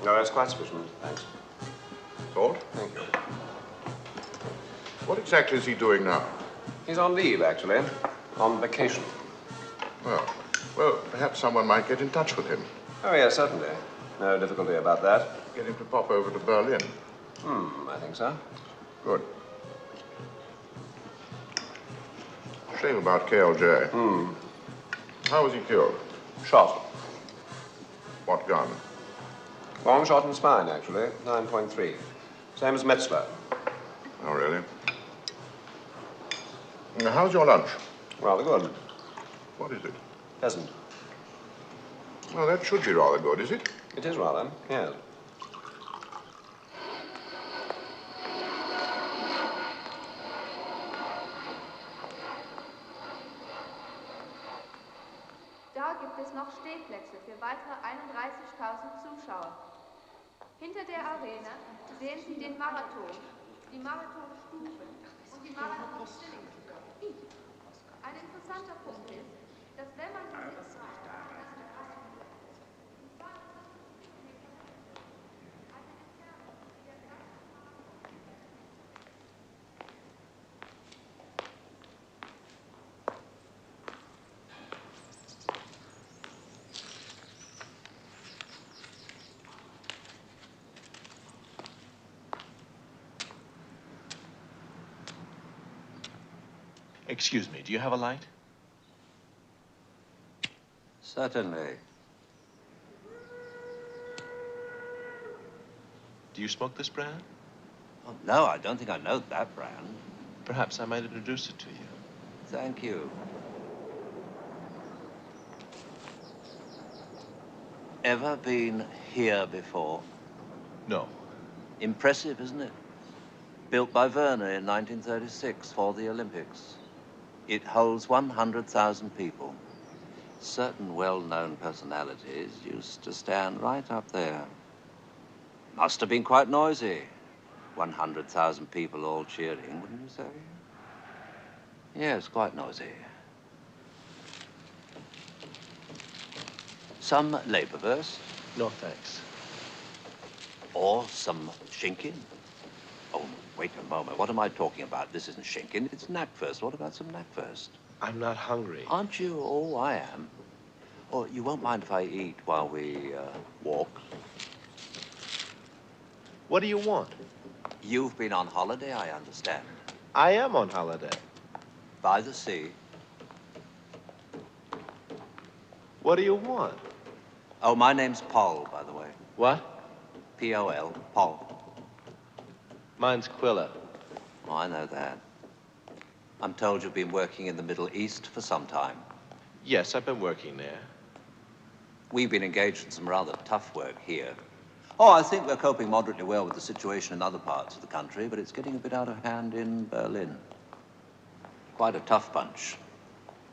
No, that's quite sufficient. Thanks. Salt? Thank you. What exactly is he doing now? He's on leave, actually. On vacation. Well, perhaps someone might get in touch with him. Oh, yes, certainly. No difficulty about that. Get him to pop over to Berlin. I think so. Good. Shame about KLJ. How was he killed? Shot. What gun? Long shot in the spine, actually. 9.3. Same as Metzler. Oh, really? Now, how's your lunch? Rather good. What is it? Pheasant. Well, that should be rather good, is it? It is rather, yes. Da gibt es noch Stehplätze für weitere 31.000 Zuschauer. Hinter der Arena sehen Sie den Marathon, die Marathonstufe und die Marathonstellung. Ein interessanter Punkt ist, dass wenn man die Sitzreihe Excuse me, do you have a light? Certainly. Do you smoke this brand? Oh, no, I don't think I know that brand. Perhaps I might introduce it to you. Thank you. Ever been here before? No. Impressive, isn't it? Built by Werner in 1936 for the Olympics. It holds 100,000 people. Certain well-known personalities used to stand right up there. Must have been quite noisy. 100,000 people all cheering, wouldn't you say? Yes, quite noisy. Some Labourverse? No, thanks. Or some Schinken? Oh, wait a moment. What am I talking about? This isn't Schinken, it's Knackfurst. What about some Knackfurst? I'm not hungry. Aren't you? Oh, I am. Oh, you won't mind if I eat while we walk? What do you want? You've been on holiday, I understand. I am on holiday. By the sea. What do you want? Oh, my name's Paul, by the way. What? P-O-L, Paul. Mine's Quiller. Oh, I know that. I'm told you've been working in the Middle East for some time. Yes, I've been working there. We've been engaged in some rather tough work here. Oh, I think we're coping moderately well with the situation in other parts of the country, but it's getting a bit out of hand in Berlin. Quite a tough bunch.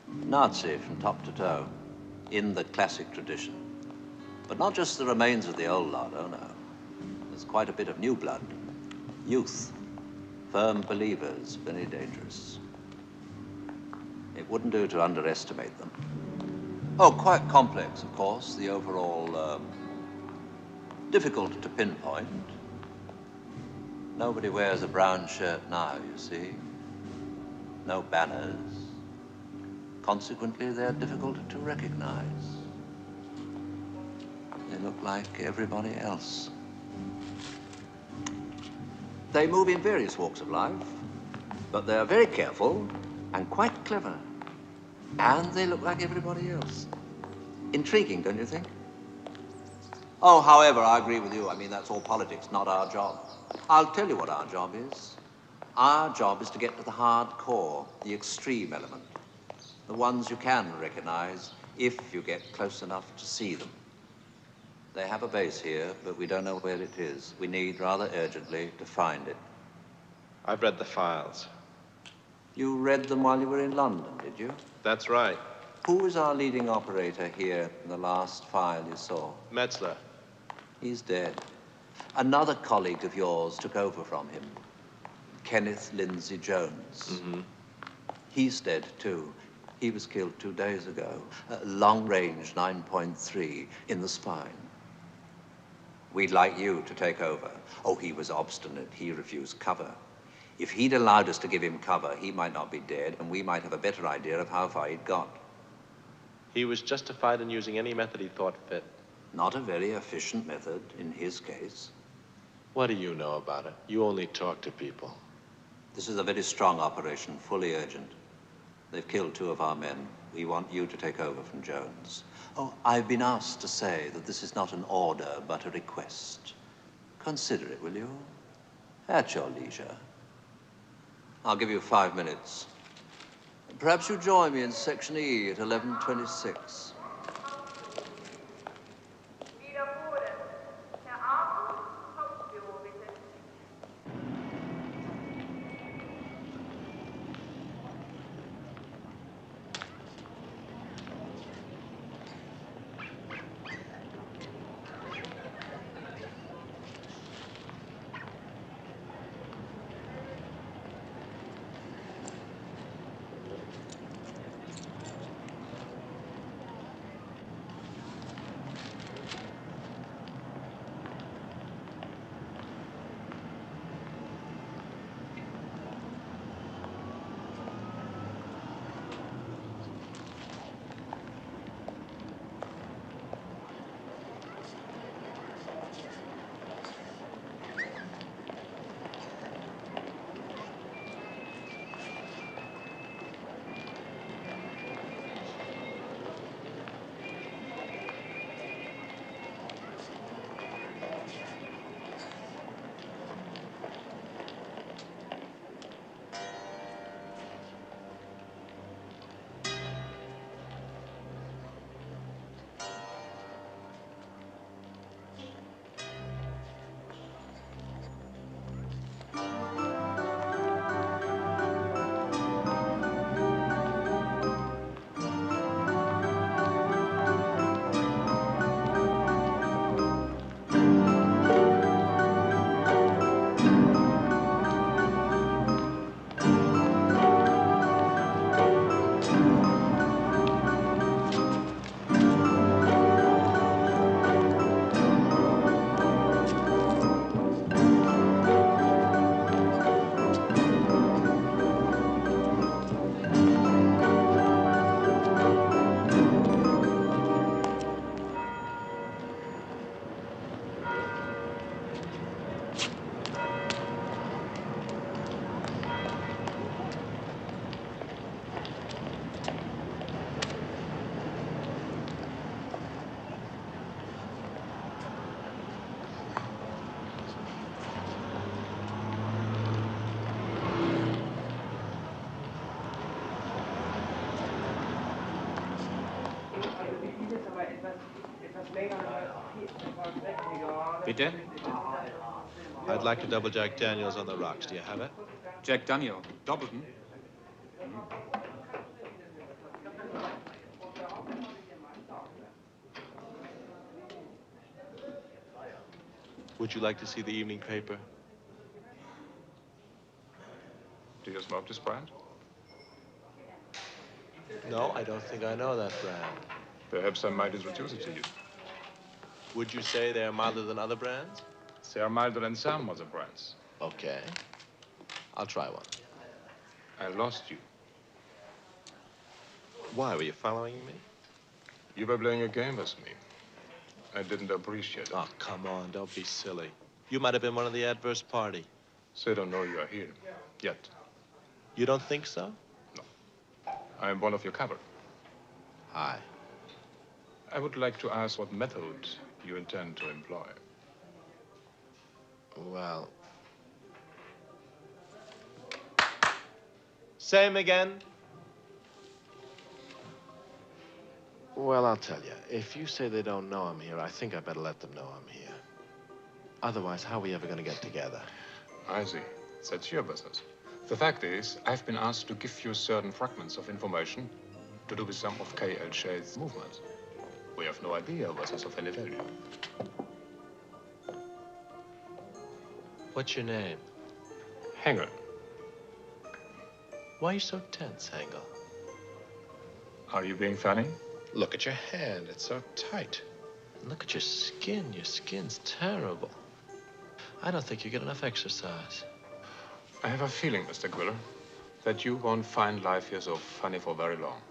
Nazi from top to toe, in the classic tradition. But not just the remains of the old lot, oh no. There's quite a bit of new blood. Youth, firm believers, very dangerous. It wouldn't do to underestimate them. Oh, quite complex, of course, the overall, difficult to pinpoint. Nobody wears a brown shirt now, you see. No banners. Consequently, they're difficult to recognize. They look like everybody else. They move in various walks of life, but they're very careful and quite clever. And they look like everybody else. Intriguing, don't you think? Oh, however, I agree with you. I mean, that's all politics, not our job. I'll tell you what our job is. Our job is to get to the hard core, the extreme element. The ones you can recognize if you get close enough to see them. They have a base here, but we don't know where it is. We need, rather urgently, to find it. I've read the files. You read them while you were in London, did you? That's right. Who was our leading operator here in the last file you saw? Metzler. He's dead. Another colleague of yours took over from him. Kenneth Lindsay Jones. Mm-hmm. He's dead, too. He was killed 2 days ago. Long range 9.3 in the spine. We'd like you to take over. Oh, he was obstinate. He refused cover. If he'd allowed us to give him cover, he might not be dead, and we might have a better idea of how far he'd got. He was justified in using any method he thought fit. Not a very efficient method in his case. What do you know about it? You only talk to people. This is a very strong operation, fully urgent. They've killed 2 of our men. We want you to take over from Jones. Oh, I've been asked to say that this is not an order, but a request. Consider it, will you? At your leisure. I'll give you 5 minutes. Perhaps you join me in Section E at 11:26. Wiederholen. Herr Arthur, Hauptbüro, bitte. Bitte? I'd like a double Jack Daniels on the rocks. Do you have it? Jack Daniel, doppelten? Would you like to see the evening paper? Do you smoke this brand? No, I don't think I know that brand. Perhaps I might introduce it to you. Would you say they're milder than other brands? They are milder than some other brands. Okay. I'll try one. I lost you. Why, were you following me? You were playing a game with me. I didn't appreciate it. Oh, come on, don't be silly. You might have been one of the adverse party. They don't know you are here. Yet. You don't think so? I am one of your cover. Hi. I would like to ask what method you intend to employ. Well... Same again? Well, I'll tell you. If you say they don't know I'm here, I think I better let them know I'm here. Otherwise, how are we ever going to get together? I see. That's your business. The fact is, I've been asked to give you certain fragments of information to do with some of KLJ's movements. We have no idea what is of any value. What's your name? Hengel. Why are you so tense, Hengel? Are you being funny? Look at your hand. It's so tight. Look at your skin. Your skin's terrible. I don't think you get enough exercise. I have a feeling, Mr. Quiller, that you won't find life here so funny for very long.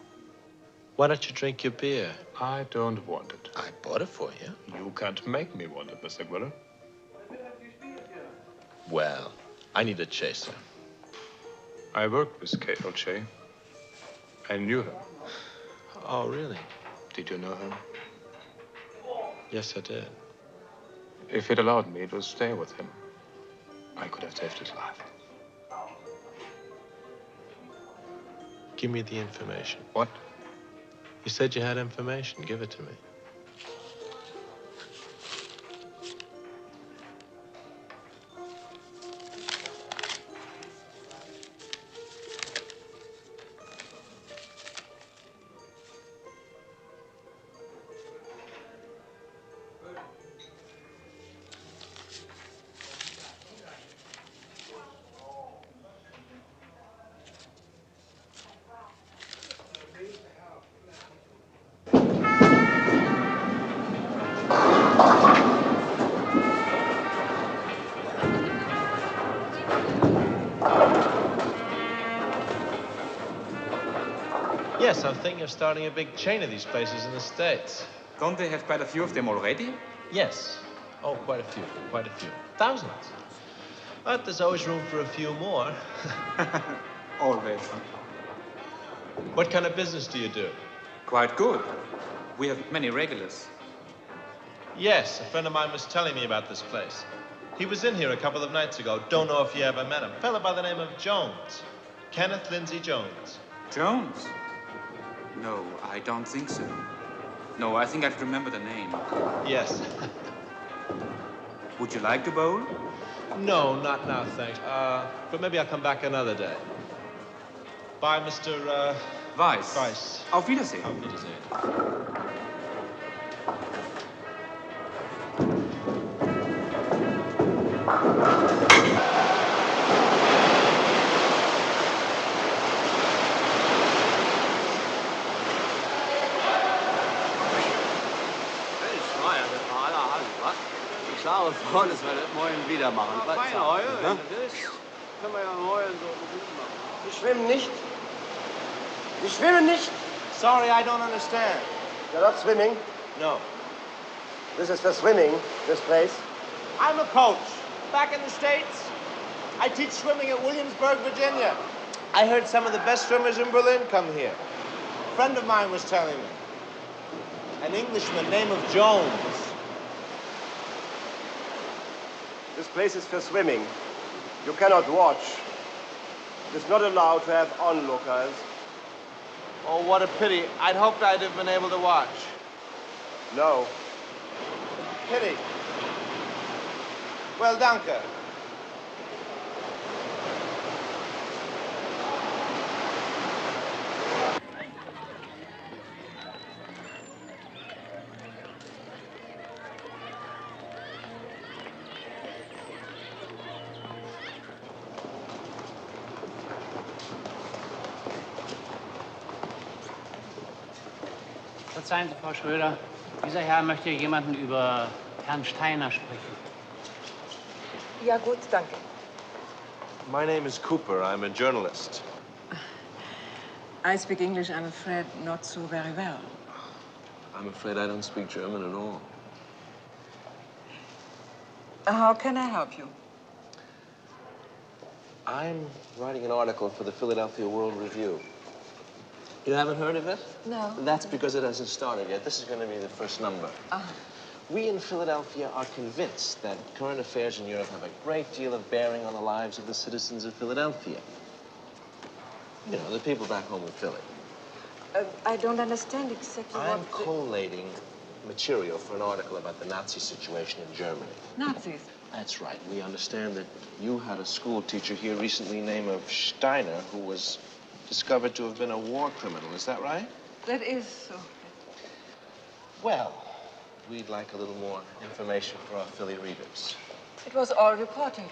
Why don't you drink your beer? I don't want it. I bought it for you. You can't make me want it, Mr. Quiller. Well, I need a chaser. I worked with K.L.J. I knew him. Oh, really? Did you know him? Yes, I did. If he'd allowed me to stay with him, I could have saved his life. Give me the information. What? You said you had information. Give it to me. Yes, I'm thinking of starting a big chain of these places in the States. Don't they have quite a few of them already? Yes. Oh, quite a few. Quite a few. Thousands. But there's always room for a few more. Always. What kind of business do you do? Quite good. We have many regulars. Yes, a friend of mine was telling me about this place. He was in here a couple of nights ago. Don't know if you ever met him. A fellow by the name of Jones. Kenneth Lindsay Jones. Jones? No, I don't think so. No, I think I remember the name. Yes. Would you like to bowl? No, not now, thanks. But maybe I'll come back another day. Bye, Mr. Weiss. Weiss. Auf Wiedersehen. Auf Wiedersehen. Ich sage vor, dass wir das morgen wieder machen. Fein heulen, wenn du willst. Können wir ja heulen so gut machen. Sie schwimmen nicht? Sie schwimmen nicht? Sorry, I don't understand. You're not swimming? No. This is for swimming, this place. I'm a coach. Back in the States, I teach swimming at Williamsburg, Virginia. I heard some of the best swimmers in Berlin come here. A friend of mine was telling me. An Englishman named Jones. This place is for swimming. You cannot watch. It is not allowed to have onlookers. Oh, what a pity. I'd hoped I'd have been able to watch. No. Pity. Well, danke. Verzeihen Sie, Frau Schröder, dieser Herr möchte jemanden über Herrn Steiner sprechen. Ja, gut, danke. My name is Cooper. I'm a journalist. I speak English, I'm afraid, not so very well. I'm afraid I don't speak German at all. How can I help you? I'm writing an article for the Philadelphia World Review. You haven't heard of it? No. That's because it hasn't started yet. This is going to be the first number. We in Philadelphia are convinced that current affairs in Europe have a great deal of bearing on the lives of the citizens of Philadelphia. You know, the people back home in Philly. I don't understand exactly what... I'm collating material for an article about the Nazi situation in Germany. Nazis? That's right. We understand that you had a school teacher here recently named Steiner who was discovered to have been a war criminal. Is that right? That is so. Well, we'd like a little more information for our Philly readers. It was all reported.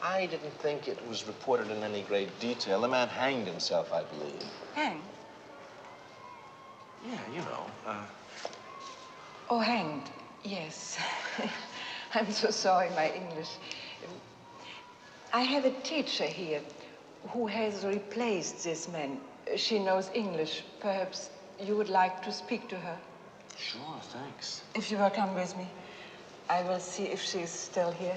I didn't think it was reported in any great detail. The man hanged himself, I believe. Hanged? Yeah, you know. Oh, hanged. Yes. I'm so sorry, my English. I have a teacher here who has replaced this man. She knows English. Perhaps you would like to speak to her. Sure, thanks. If you will come with me, I will see if she is still here.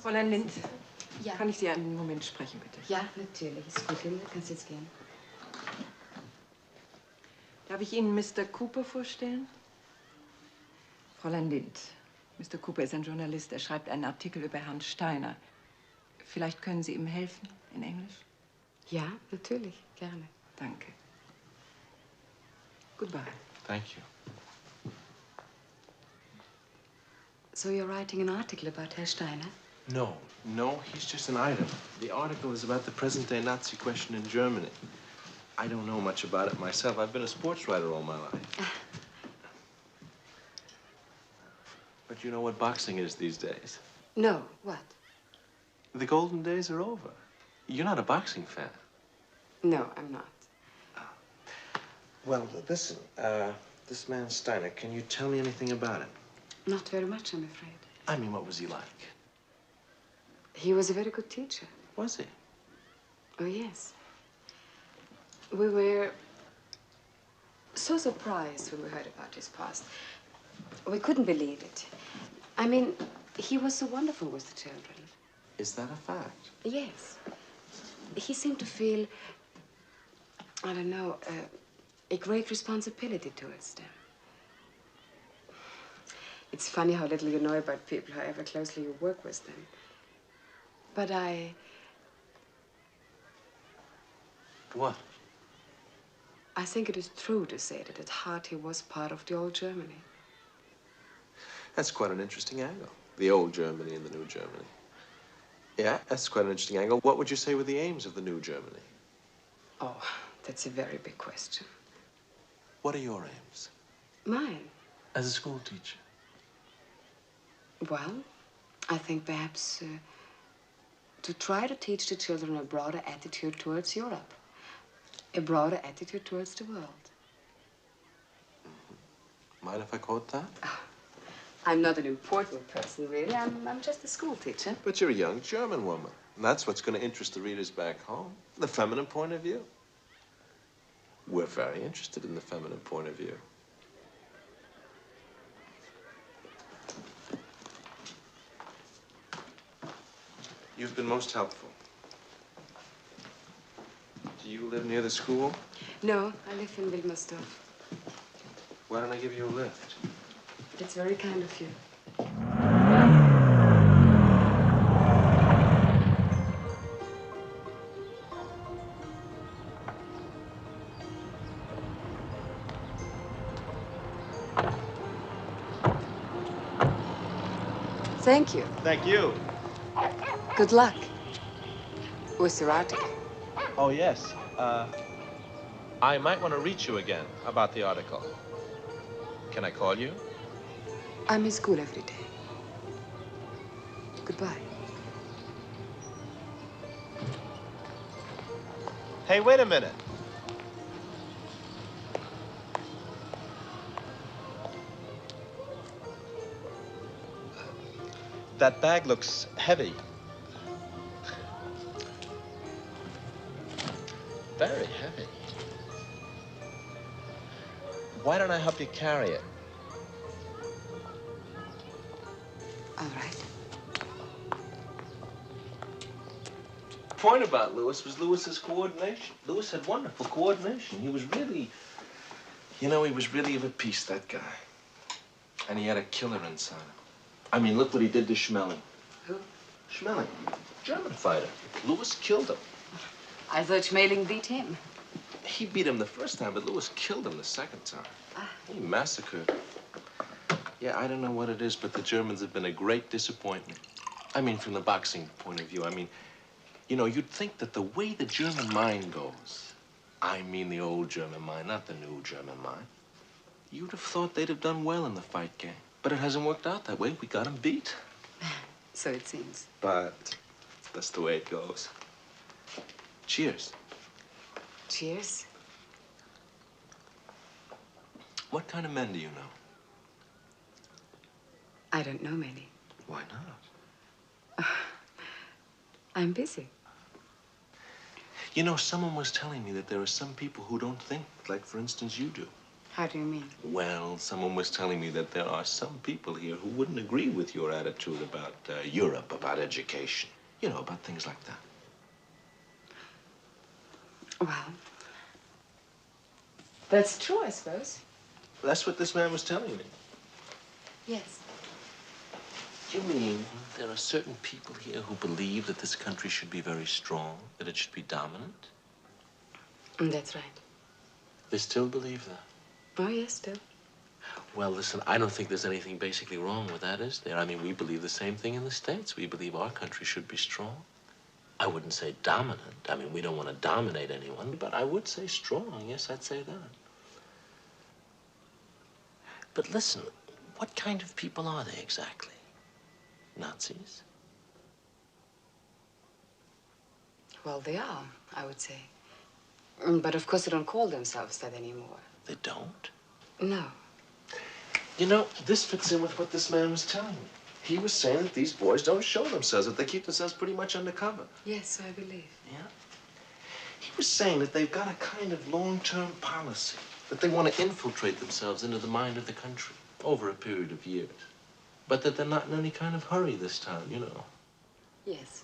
Fräulein Lind, Ja. kann ich Sie einen Moment sprechen, bitte? Ja, natürlich. Ist gut, Linda. Kannst jetzt gehen. Darf ich Ihnen Mr. Cooper vorstellen? Fräulein Lind, Mr. Cooper ist ein Journalist. Er schreibt einen Artikel über Herrn Steiner. Vielleicht können Sie ihm helfen in Englisch? Ja, natürlich. Gerne. Danke. Goodbye. Thank you. So you're writing an article about Herr Steiner? No, he's just an item. The article is about the present-day Nazi question in Germany. I don't know much about it myself. I've been a sports writer all my life. But you know what boxing is these days? No, what? The golden days are over. You're not a boxing fan. No, I'm not. Well, listen, this man Steiner, can you tell me anything about him? Not very much, I'm afraid. I mean, what was he like? He was a very good teacher. Was he? Oh, yes. We were so surprised when we heard about his past. We couldn't believe it. I mean, he was so wonderful with the children. Is that a fact? Yes. He seemed to feel, I don't know, a great responsibility towards them. It's funny how little you know about people, however closely you work with them. But What? I think it is true to say that at heart he was part of the old Germany. That's quite an interesting angle. The old Germany and the new Germany. Yeah, that's quite an interesting angle. What would you say were the aims of the new Germany? Oh, that's a very big question. What are your aims? Mine? As a school teacher? Well, I think perhaps to try to teach the children a broader attitude towards Europe. A broader attitude towards the world. Mind if I quote that? I'm not an important person, really. I'm just a school teacher. But you're a young German woman. And that's what's going to interest the readers back home. The feminine point of view. We're very interested in the feminine point of view. You've been most helpful. Do you live near the school? No, I live in Wilmersdorf. Why don't I give you a lift? It's very kind of you. Thank you. Thank you. Good luck with your article. Oh, yes. I might want to reach you again about the article. Can I call you? I'm in school every day. Goodbye. Hey, wait a minute. That bag looks heavy. Very heavy. Why don't I help you carry it? All right. The point about Louis was Louis's coordination. Louis had wonderful coordination. He was really, he was really of a piece, that guy. And he had a killer inside him. I mean, look what he did to Schmeling. Who? Schmeling, German fighter. Louis killed him. I thought Schmeling beat him. He beat him the first time, but Louis killed him the second time. He massacred him. Yeah, I don't know what it is, but the Germans have been a great disappointment. I mean, from the boxing point of view. I mean, you'd think that the way the German mind goes, I mean the old German mind, not the new German mind, you'd have thought they'd have done well in the fight game. But it hasn't worked out that way. We got them beat. So it seems. But that's the way it goes. Cheers. Cheers. What kind of men do you know? I don't know many. Why not? I'm busy. You know, someone was telling me that there are some people who don't think like, for instance, you do. How do you mean? Well, someone was telling me that there are some people here who wouldn't agree with your attitude about Europe, about education. You know, about things like that. Well, that's true, I suppose. That's what this man was telling me. Yes. You mean there are certain people here who believe that this country should be very strong, that it should be dominant? That's right. They still believe that? Oh, yes, still. Well, listen, I don't think there's anything basically wrong with that, is there? I mean, we believe the same thing in the States. We believe our country should be strong. I wouldn't say dominant. I mean, we don't want to dominate anyone, but I would say strong. Yes, I'd say that. But listen, what kind of people are they exactly? Nazis? Well, they are, I would say. But of course they don't call themselves that anymore. They don't? No. You know, this fits in with what this man was telling me. He was saying that these boys don't show themselves, that they keep themselves pretty much undercover. Yes, so I believe. Yeah? He was saying that they've got a kind of long-term policy, that they want to infiltrate themselves into the mind of the country over a period of years. But that they're not in any kind of hurry this time, you know. Yes.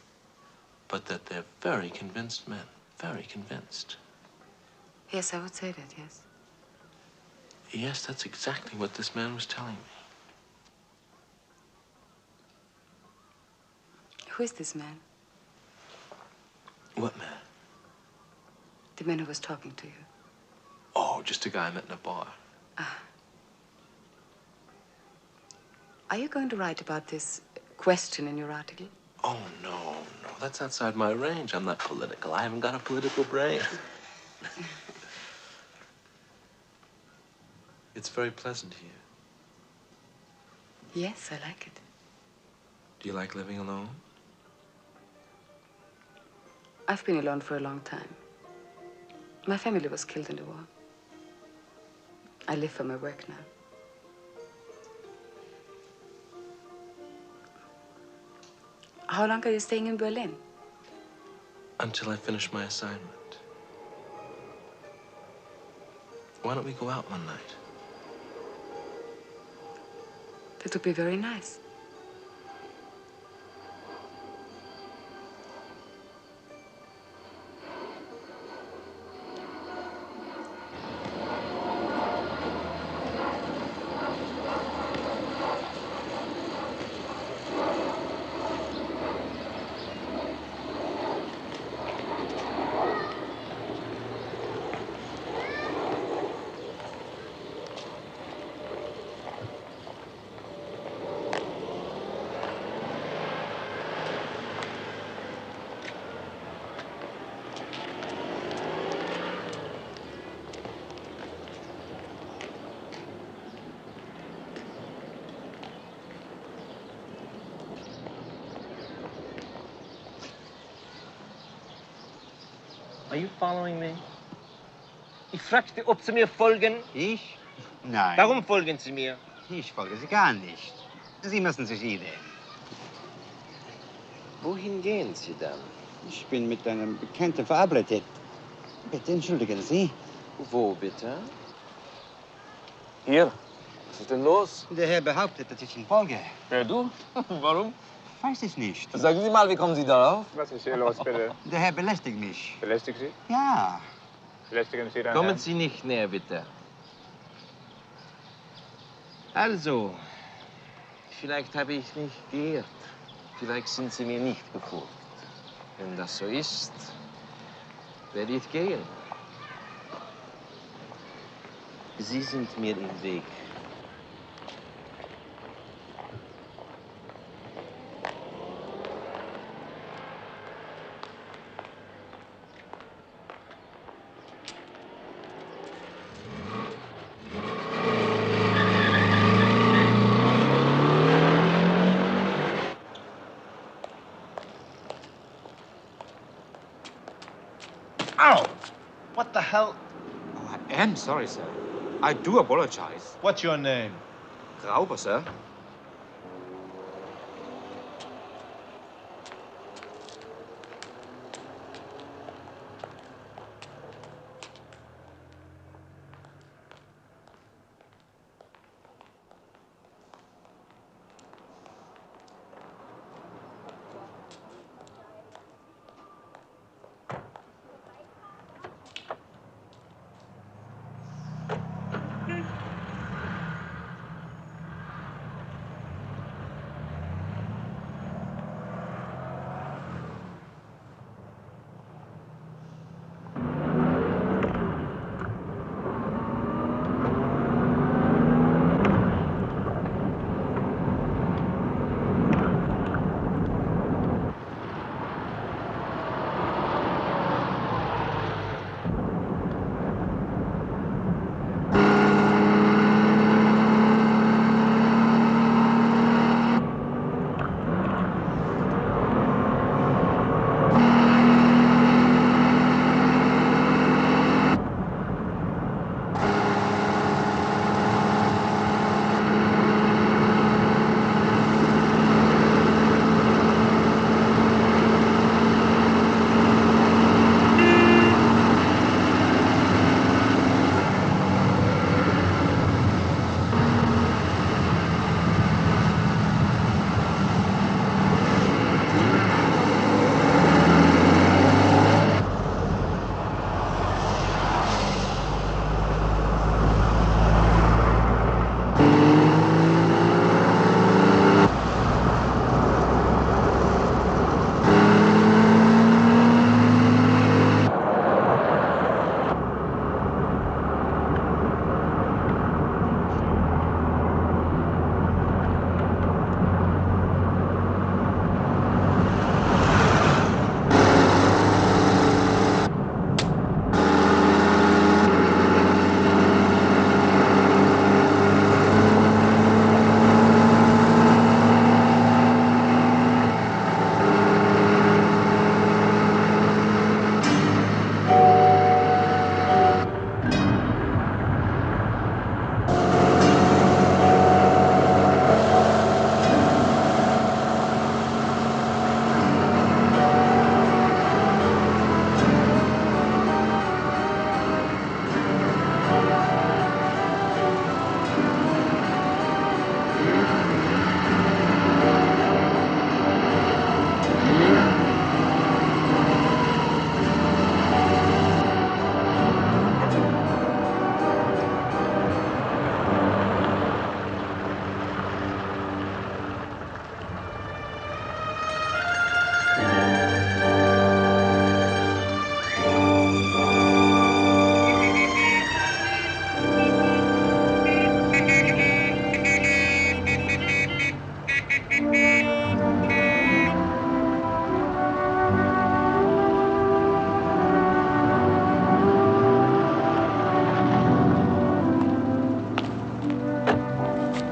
But that they're very convinced men, very convinced. Yes, I would say that, yes. Yes, that's exactly what this man was telling me. Who is this man? What man? The man who was talking to you. Oh, just a guy I met in a bar. Are you going to write about this question in your article? Oh, no. That's outside my range. I'm not political. I haven't got a political brain. It's very pleasant here. Yes, I like it. Do you like living alone? I've been alone for a long time. My family was killed in the war. I live for my work now. How long are you staying in Berlin? Until I finish my assignment. Why don't we go out one night? That would be very nice. Are you following me? Ich fragte, ob Sie mir folgen. Ich? Nein. Warum folgen Sie mir? Ich folge Sie gar nicht. Sie müssen sich ideen. Wohin gehen Sie dann? Ich bin mit einem Bekannten verabredet. Bitte entschuldigen Sie. Wo bitte? Hier. Was ist denn los? Der Herr behauptet, dass ich ihn folge. Wer, du? Warum? Weiß es nicht. Sagen Sie mal, wie kommen Sie darauf? Was ist hier los, bitte? Der Herr belästigt mich. Belästigt Sie? Ja. Belästigen Sie dann? Kommen Sie nicht näher, bitte. Also, vielleicht habe ich nicht geirrt. Vielleicht sind Sie mir nicht gefolgt. Wenn das so ist, werde ich gehen. Sie sind mir im Weg. Ow! What the hell? Oh, I am sorry, sir. I do apologize. What's your name? Grauber, sir.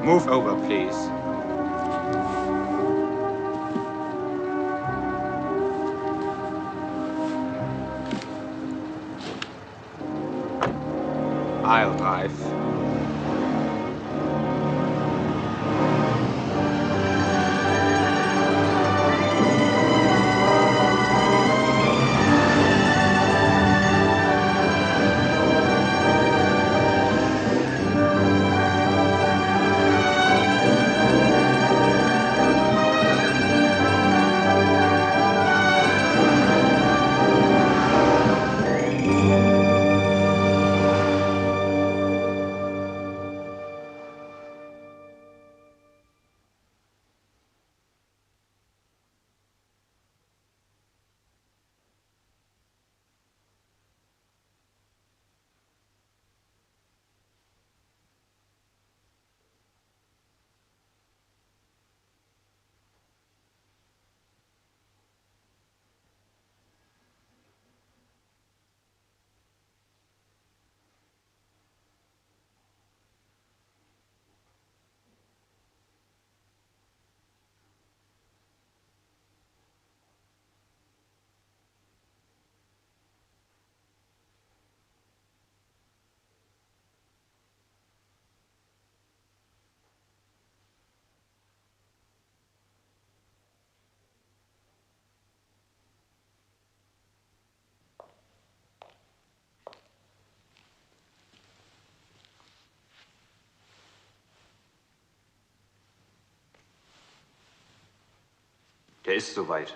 Move over, please. I'll drive. Er ist soweit.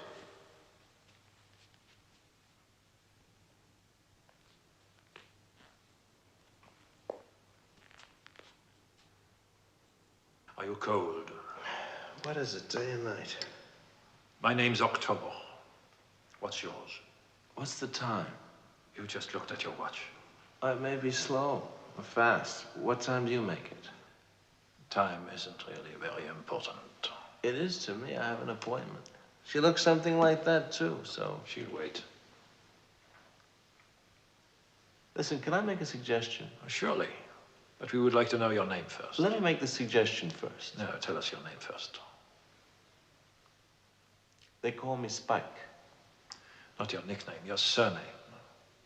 Are you cold? What is it, day and night? My name's October. What's yours? What's the time? You just looked at your watch. It may be slow or fast. What time do you make it? Time isn't really very important. It is to me. I have an appointment. She looks something like that, too, so... She'll wait. Listen, can I make a suggestion? Surely. But we would like to know your name first. Let me make the suggestion first. No, tell us your name first. They call me Spike. Not your nickname, your surname.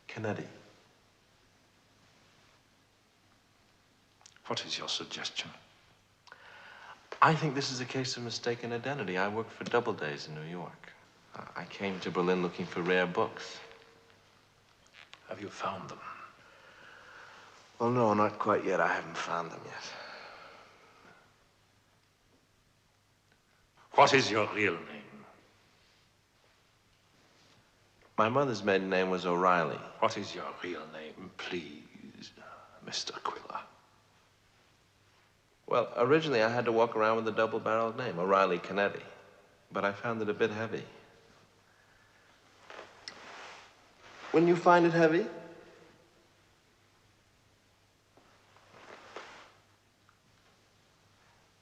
Kennedy. What is your suggestion? I think this is a case of mistaken identity. I worked for Doubledays in New York. I came to Berlin looking for rare books. Have you found them? Well, no, not quite yet. I haven't found them yet. What is your real name? My mother's maiden name was O'Reilly. What is your real name, please, Mr. Quiller? Well, originally I had to walk around with a double-barreled name, O'Reilly Kennedy. But I found it a bit heavy. Wouldn't you find it heavy?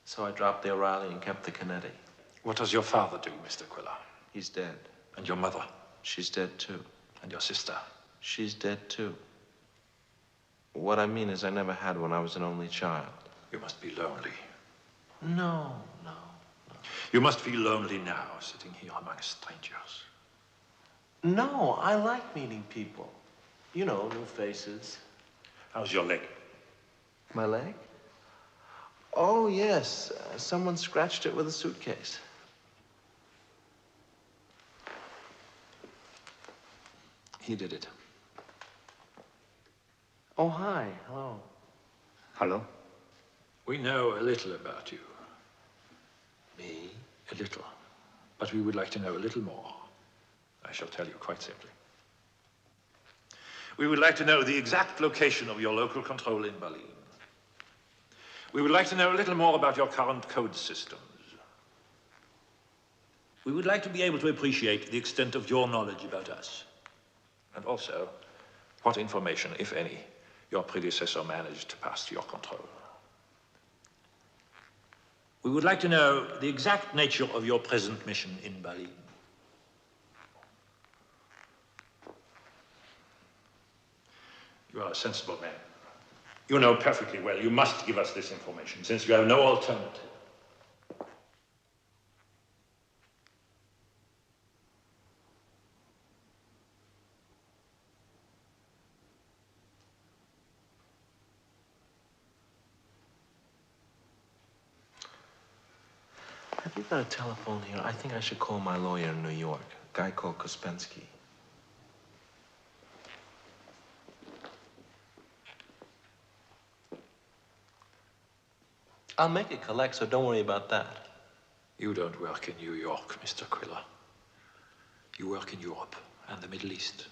So I dropped the O'Reilly and kept the Kennedy. What does your father do, Mr. Quiller? He's dead. And your mother? She's dead, too. And your sister? She's dead, too. What I mean is I never had one. I was an only child. You must be lonely. No. You must feel lonely now, sitting here among strangers. No, I like meeting people. You know, new faces. How's your leg? My leg? Oh, yes. Someone scratched it with a suitcase. He did it. Oh, hi. Hello. Hello? We know a little about you. Me? A little. But we would like to know a little more. I shall tell you quite simply. We would like to know the exact location of your local control in Berlin. We would like to know a little more about your current code systems. We would like to be able to appreciate the extent of your knowledge about us. And also, what information, if any, your predecessor managed to pass to your control. We would like to know the exact nature of your present mission in Berlin. You are a sensible man. You know perfectly well you must give us this information, since you have no alternative. Have you got a telephone here? I think I should call my lawyer in New York, a guy called Kospensky. I'll make it collect, so don't worry about that. You don't work in New York, Mr. Quiller. You work in Europe and the Middle East.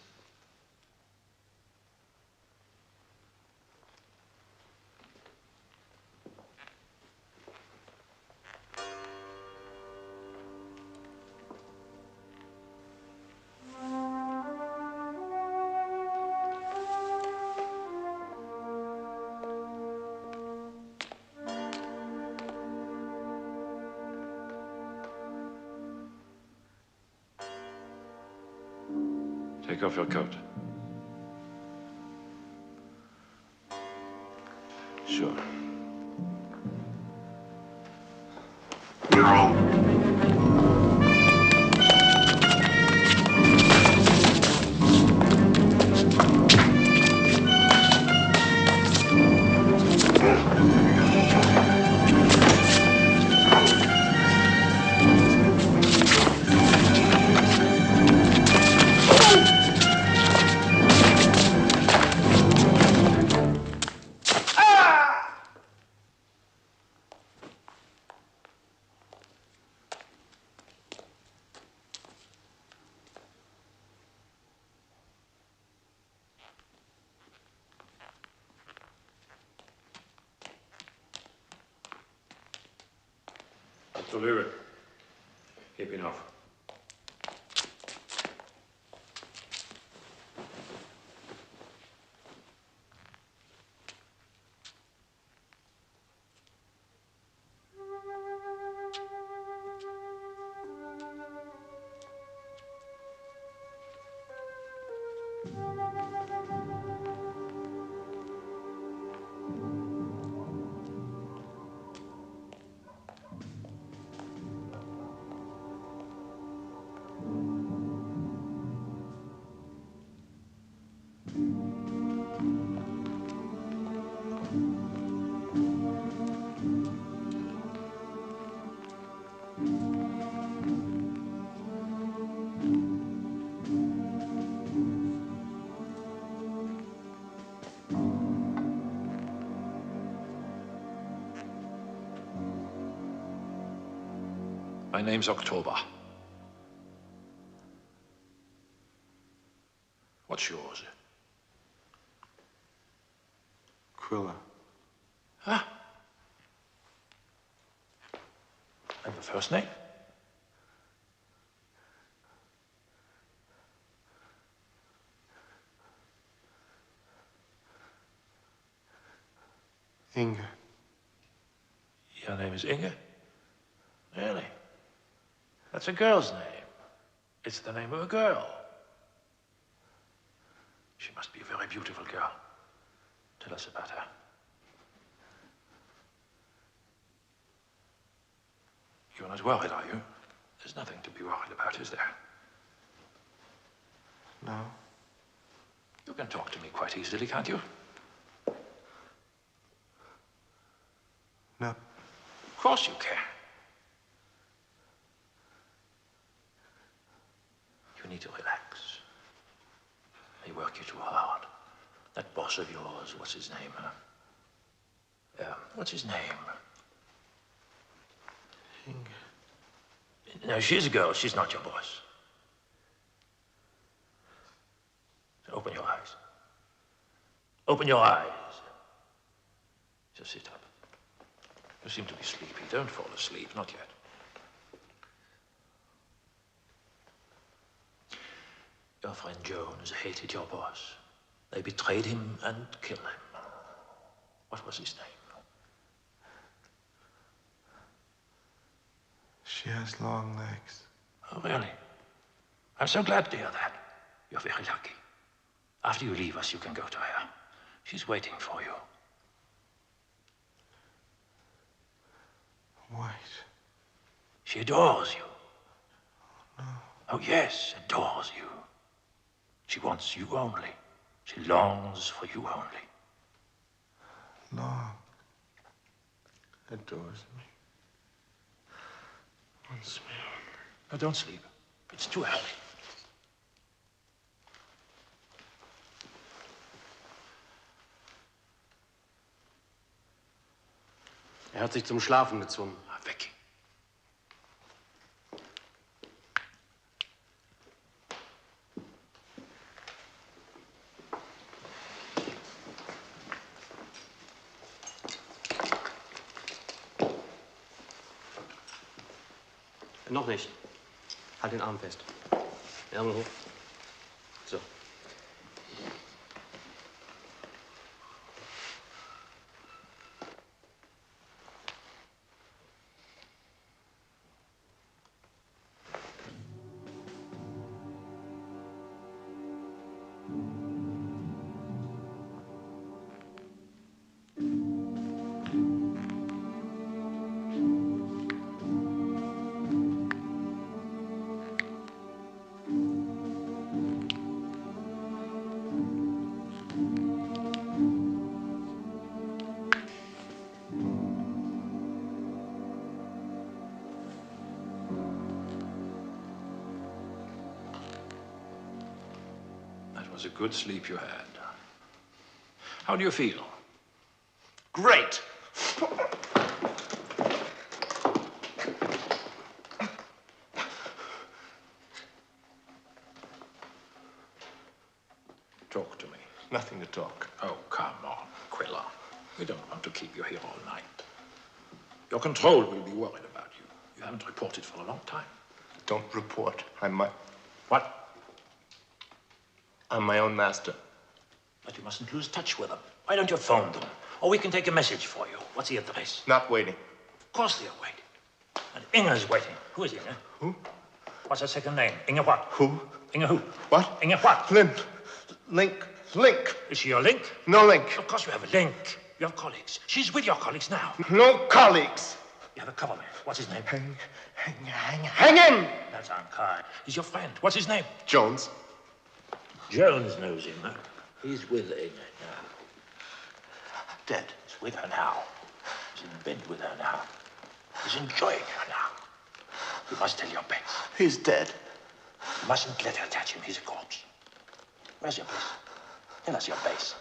Take off your coat. Sure. zu lügen. Heb ihn auf. My name's October. What's yours? Quiller. Huh? And the first name? Inge. Your name is Inge? Really? That's a girl's name. It's the name of a girl. She must be a very beautiful girl. Tell us about her. You're not worried, are you? There's nothing to be worried about, is there? No. You can talk to me quite easily, can't you? No. Of course you can. You need to relax. They work you too hard. That boss of yours, what's his name? What's his name? No, she's a girl. She's not your boss. So open your eyes. Open your eyes. Just sit up. You seem to be sleepy. Don't fall asleep. Not yet. Your friend Jones hated your boss. They betrayed him and killed him. What was his name? She has long legs. Oh, really? I'm so glad to hear that. You're very lucky. After you leave us, you can go to her. She's waiting for you. White. She adores you. No. Oh, yes, adores you. She wants you only. She longs for you only. Long. Adores me. Wants me only. Now, don't sleep. It's too early. Er hat sich zum Schlafen gezwungen. Weg. Noch nicht. Halt den Arm fest. Ärmel hoch. So. That was a good sleep you had. How do you feel? Great! Talk to me. Nothing to talk. Oh, come on, Quiller. We don't want to keep you here all night. Your control will be worried about you. You haven't reported for a long time. Don't report. I'm my... What? I'm my own master. But you mustn't lose touch with them. Why don't you phone them? Or we can take a message for you. What's the address? Not waiting. Of course they're waiting. And Inge's waiting. Who is Inge? Who? What's her second name? Inge what? Who? Inge who? What? Inge what? Link. Link. Is she your link? No link. Of course you have a link. You have colleagues. She's with your colleagues now. No colleagues. You have a cover man. What's his name? Hang him! That's unkind. He's your friend. What's his name? Jones. Jones knows him. Huh? He's with Inge now. Dead. He's with her now. He's in bed with her now. He's enjoying her now. You must tell your base. He's dead. You mustn't let her touch him. He's a corpse. Where's your base? Tell us your base.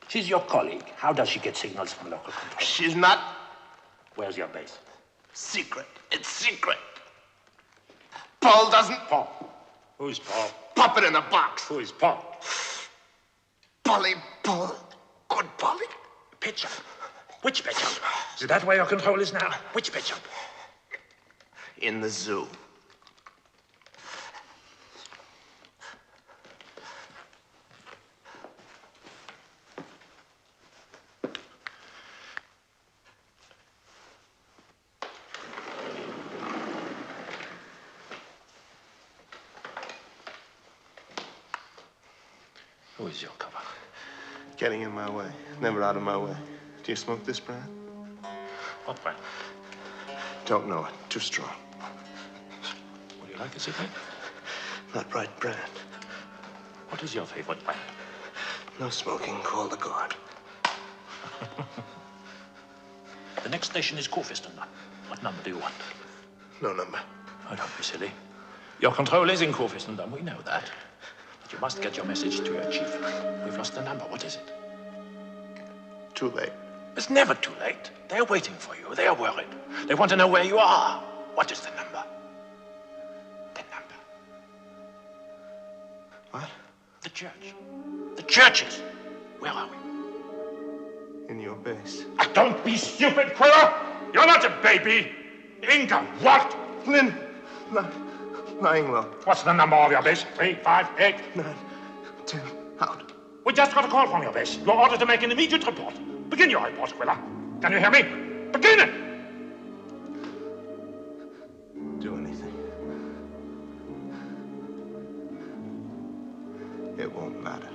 She's your colleague. How does she get signals from local control? She's not. Where's your base? Secret. It's secret. Paul doesn't... Paul. Who's Paul? Puppet in a box. Who is Paul? Polly. Paul. Good Polly. Pitch up. Which pitch up? Is that where your control is now? Which pitch up? In the zoo. Who is your cover? Getting in my way. Never out of my way. Do you smoke this brand? What brand? Don't know it. Too strong. Would you like a cigarette? Not right brand. What is your favorite brand? No smoking. Call the guard. The next station is Kurfürstendamm. What number do you want? No number. Oh, don't be silly. Your control is in Kurfürstendamm. We know that. But you must get your message to your chief. We've lost the number. What is it? Too late. It's never too late. They're waiting for you. They are worried. They want to know where you are. What is the number? The number. What? The church. The churches. Where are we? In your base. Don't be stupid, Quiller! You're not a baby! Inga, what? Flynn. Lying low. What's the number of your base? 3, 5, 8? 9, 10. Out. We just got a call from your base. You're ordered to make an immediate report. Begin your report, Quiller. Can you hear me? Begin it! Do anything. It won't matter.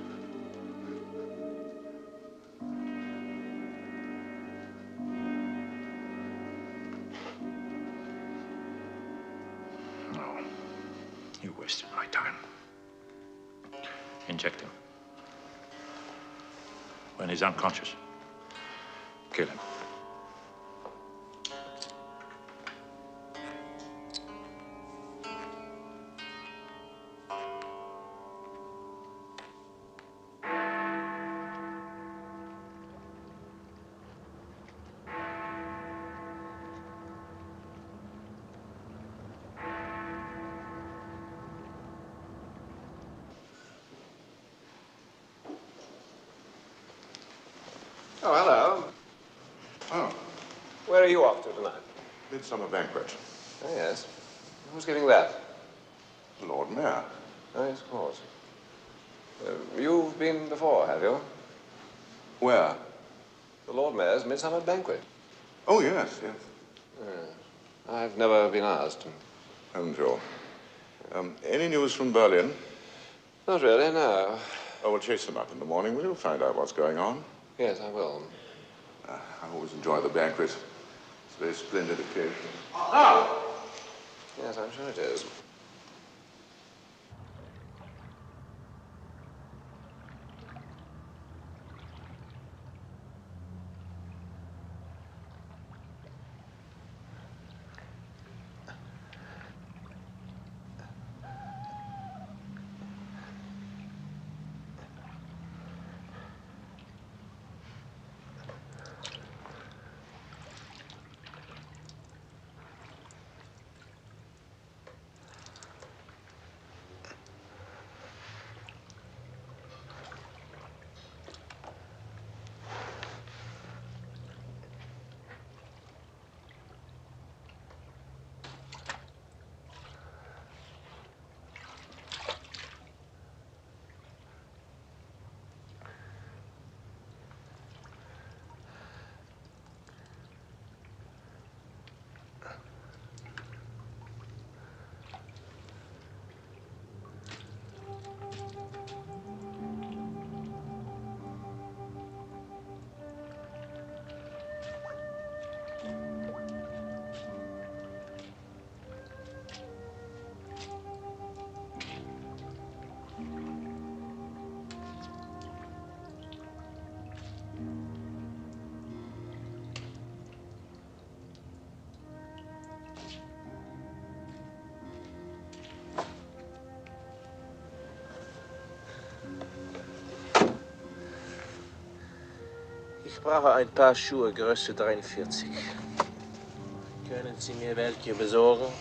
No. You wasted my time. Inject him. When he's unconscious, kill him. Oh, hello. Oh, Where are you off to tonight? midsummer banquet. Oh, yes. Who's giving that? Lord Mayor. Oh, yes, of course. You've been before, have you? Where? The Lord Mayor's midsummer banquet. Oh, yes, yes. I've never been asked. Haven't you? Any news from Berlin? Not really, no. Oh, we'll chase them up in the morning. We'll find out what's going on. Yes, I will. I always enjoy the banquet. It's a very splendid occasion. Oh! Yes, I'm sure it is. Ich brauche ein paar Schuhe Größe 43. Können Sie mir welche besorgen?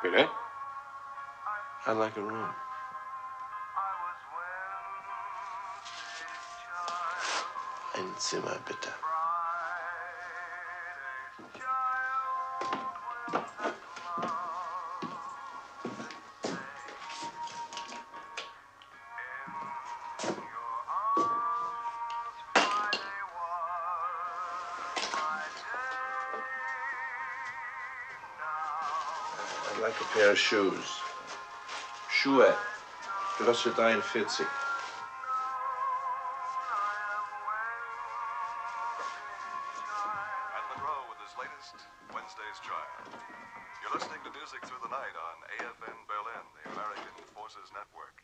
Bitte? I'd like a room. Ein Zimmer, bitte. I'd like a pair of shoes. Schuhe. Größe 43. Wednesday's Child. You're listening to Music Through the Night on AFN Berlin, the American Forces Network.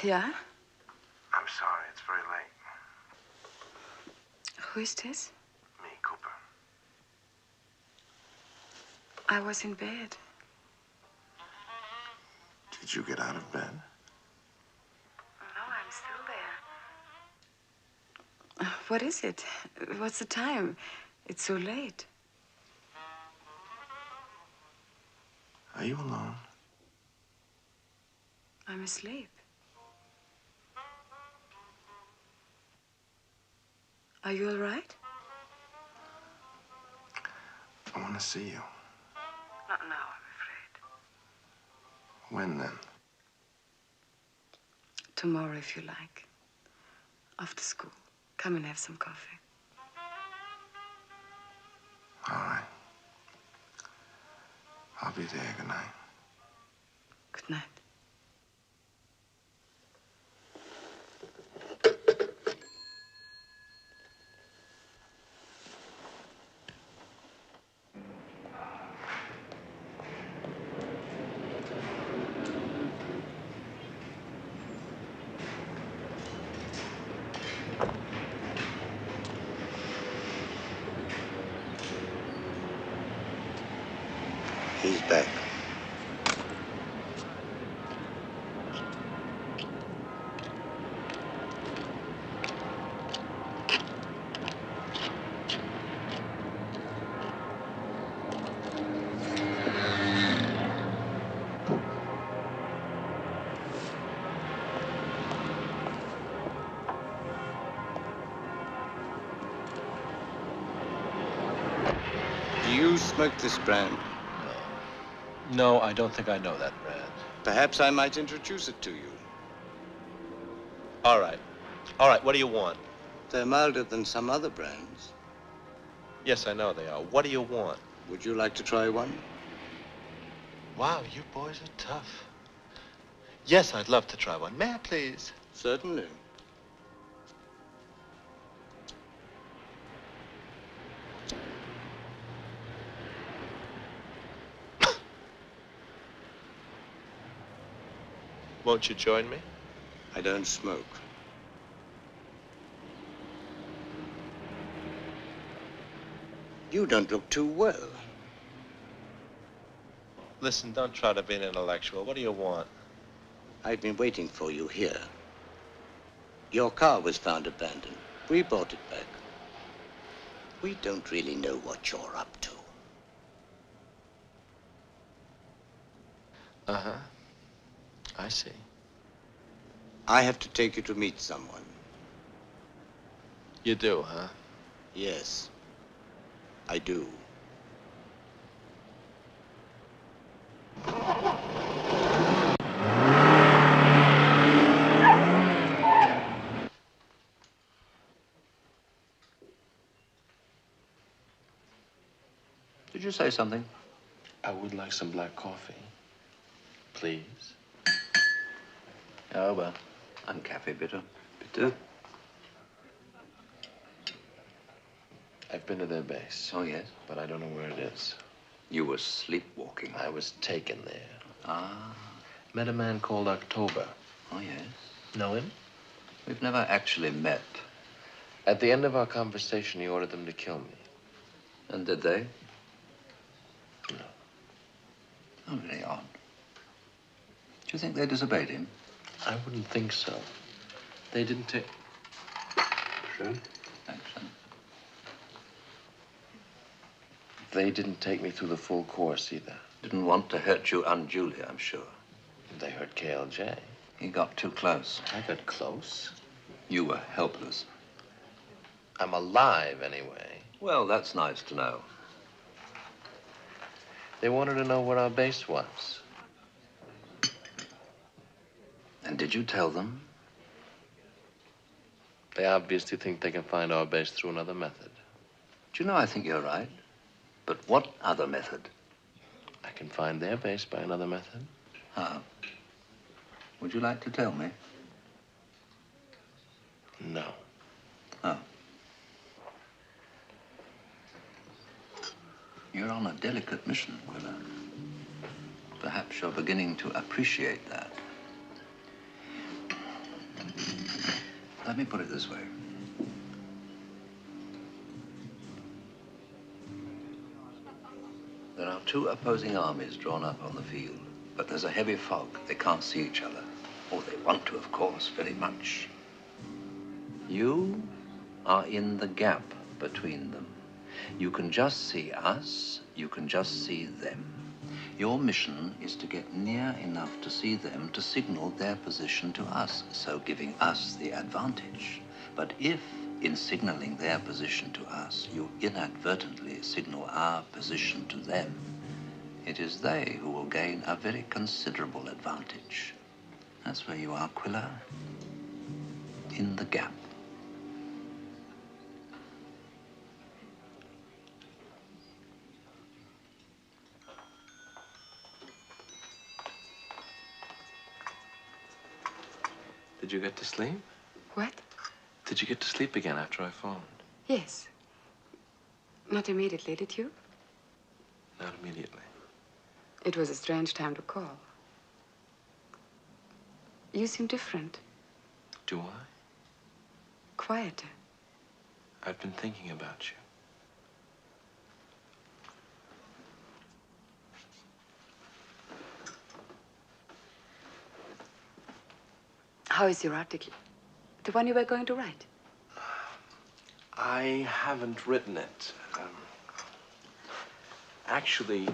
Yeah? I'm sorry, it's very late. Who is this? Me, Cooper. I was in bed. Did you get out of bed? No, I'm still there. What is it? What's the time? It's so late. Are you alone? I'm asleep. Are you all right? I want to see you. Not now, I'm afraid. When then? Tomorrow, if you like. After school. Come and have some coffee. All right. I'll be there. Good night. Good night. back. Do you smoke this brand? No, I don't think I know that brand. Perhaps I might introduce it to you. All right. All right, what do you want? They're milder than some other brands. Yes, I know they are. What do you want? Would you like to try one? Wow, you boys are tough. Yes, I'd love to try one. May I, please? Certainly. Won't you join me? I don't smoke. You don't look too well. Listen, don't try to be an intellectual. What do you want? I've been waiting for you here. Your car was found abandoned. We brought it back. We don't really know what you're up to. Uh-huh. I see. I have to take you to meet someone. You do, huh? Yes, I do. Did you say something? I would like some black coffee. Please. Oh, well, I'm Kaffee, bitte. Bitte? I've been to their base. Oh, yes? But I don't know where it is. You were sleepwalking. I was taken there. Ah. Met a man called October. Oh, yes? Know him? We've never actually met. At the end of our conversation, he ordered them to kill me. And did they? No. Oh, very odd. Do you think they disobeyed him? I wouldn't think so. They didn't take... Sure? Excellent. They didn't take me through the full course either. Didn't want to hurt you unduly, I'm sure. They hurt KLJ. He got too close. I got close. You were helpless. I'm alive, anyway. Well, that's nice to know. They wanted to know where our base was. And did you tell them? They obviously think they can find our base through another method. Do you know, I think you're right. But what other method? I can find their base by another method. How? Would you like to tell me? No. Oh. You're on a delicate mission, Quiller. Perhaps you're beginning to appreciate that. Let me put it this way. There are two opposing armies drawn up on the field, but there's a heavy fog. They can't see each other. Oh, they want to, of course, very much. You are in the gap between them. You can just see us, you can just see them. Your mission is to get near enough to see them to signal their position to us, so giving us the advantage. But if, in signaling their position to us, you inadvertently signal our position to them, it is they who will gain a very considerable advantage. That's where you are, Quiller. In the gap. Did you get to sleep? What? Did you get to sleep again after I phoned? Yes. Not immediately, did you? Not immediately. It was a strange time to call. You seem different. Do I? Quieter. I've been thinking about you. How is your article? The one you were going to write? I haven't written it. Actually,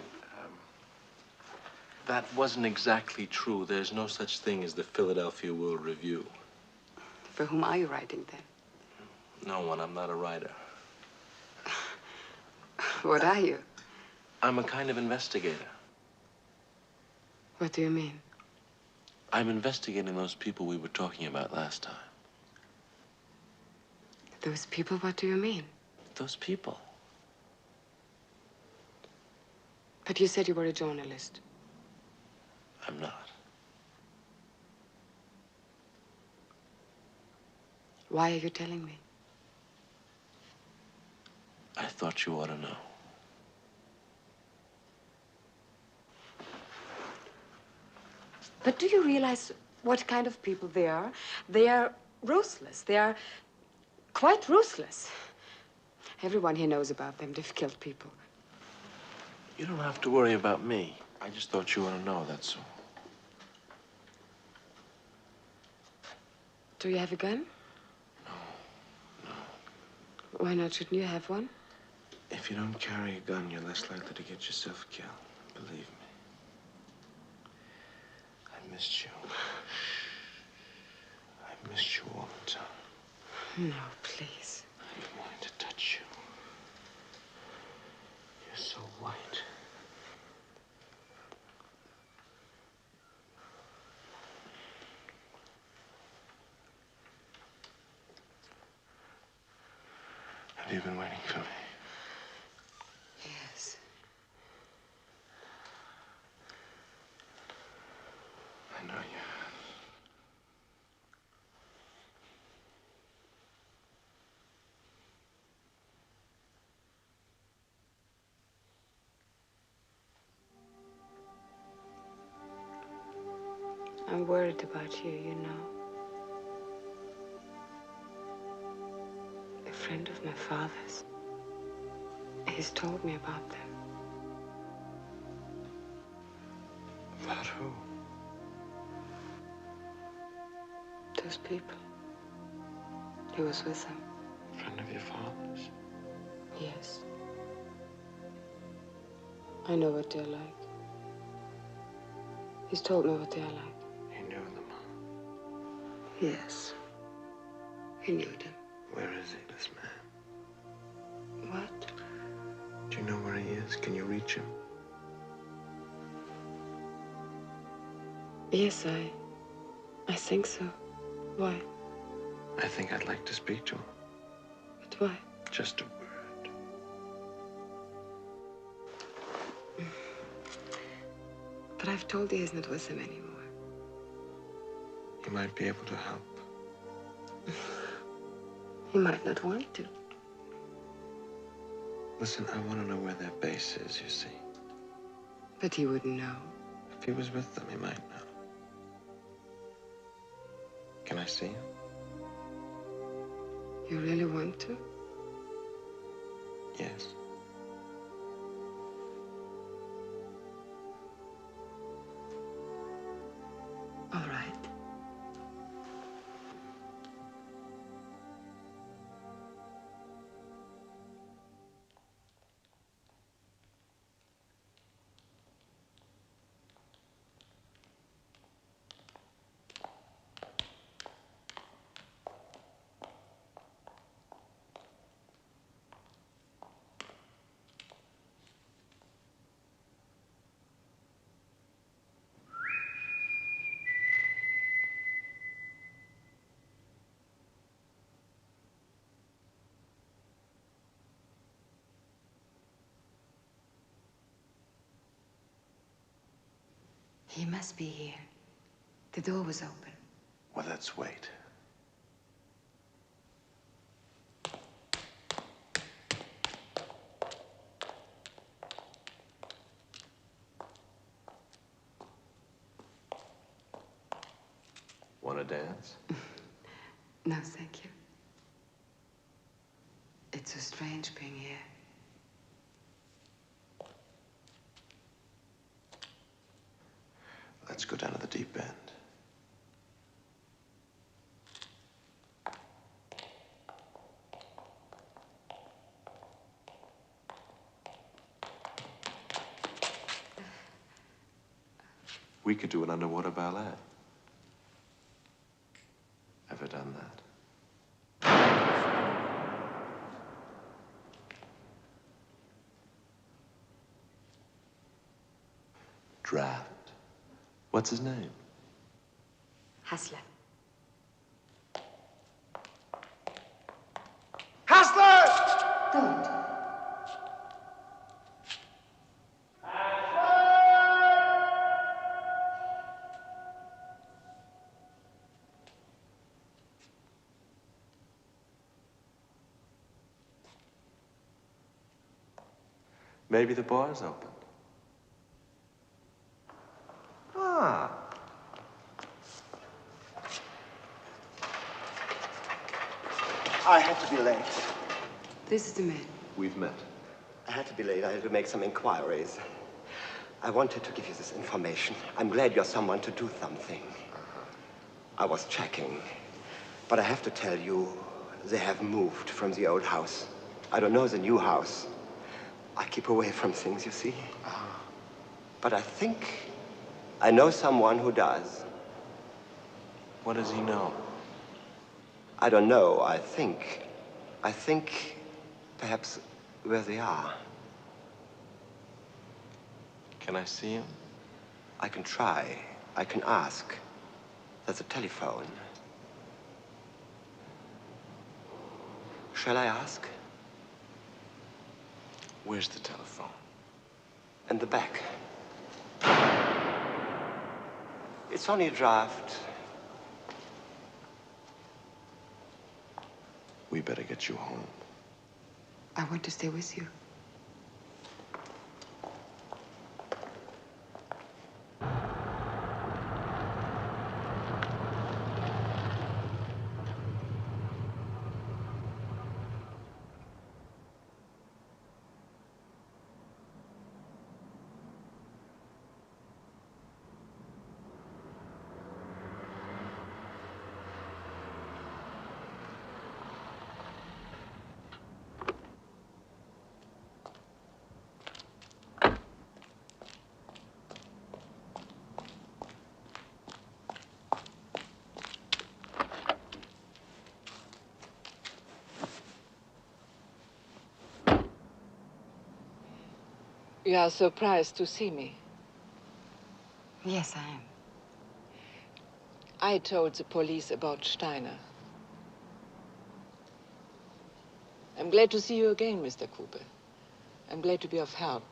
that wasn't exactly true. There's no such thing as the Philadelphia World Review. For whom are you writing then? No one. I'm not a writer. What are you? I'm a kind of investigator. What do you mean? I'm investigating those people we were talking about last time. Those people, what do you mean? Those people. But you said you were a journalist. I'm not. Why are you telling me? I thought you ought to know. But do you realize what kind of people they are? They are ruthless. They are quite ruthless. Everyone here knows about them. They've killed people. You don't have to worry about me. I just thought you ought to know, that's all. Do you have a gun? No. Why not? Shouldn't you have one? If you don't carry a gun, you're less likely to get yourself killed. Believe me. I missed you. I missed you all the time. No, please. I've been wanting to touch you. You're so white. Have you been waiting for me? Yes. I know you have. I'm worried about you, you know. A friend of my father's. He's told me about them. About who? Those people. He was with them. A friend of your father's? Yes. I know what they're like. He's told me what they're like. You knew them, huh? Yes. He knew them. Where is he, this man? What? Do you know where he is? Can you reach him? Yes, I think so. Why? I think I'd like to speak to him. But why? Just a word. But I've told you he's not with them anymore. He might be able to help. He might not want to. Listen, I want to know where their base is, you see. But he wouldn't know. If he was with them, he might know. Can I see him? You really want to? Yes. All right. He must be here. The door was open. Well, let's wait. Want to dance? No, thank you. It's so strange being here. Let's go down to the deep end. We could do an underwater ballet. Ever done that? Draft. What's his name? Hassler. Hassler! Don't. Maybe the bar's open. Ah. I had to be late. This is the man. We've met. I had to be late. I had to make some inquiries. I wanted to give you this information. I'm glad you're someone to do something. I was checking. But I have to tell you, they have moved from the old house. I don't know the new house. I keep away from things, you see. But I think I know someone who does. What does he know? I don't know. I think perhaps where they are. Can I see him? I can try. I can ask. There's a telephone. Shall I ask? Where's the telephone? In the back. It's only a draft. We better get you home. I want to stay with you. You are surprised to see me. Yes, I am. I told the police about Steiner. I'm glad to see you again, Mr. Cooper. I'm glad to be of help.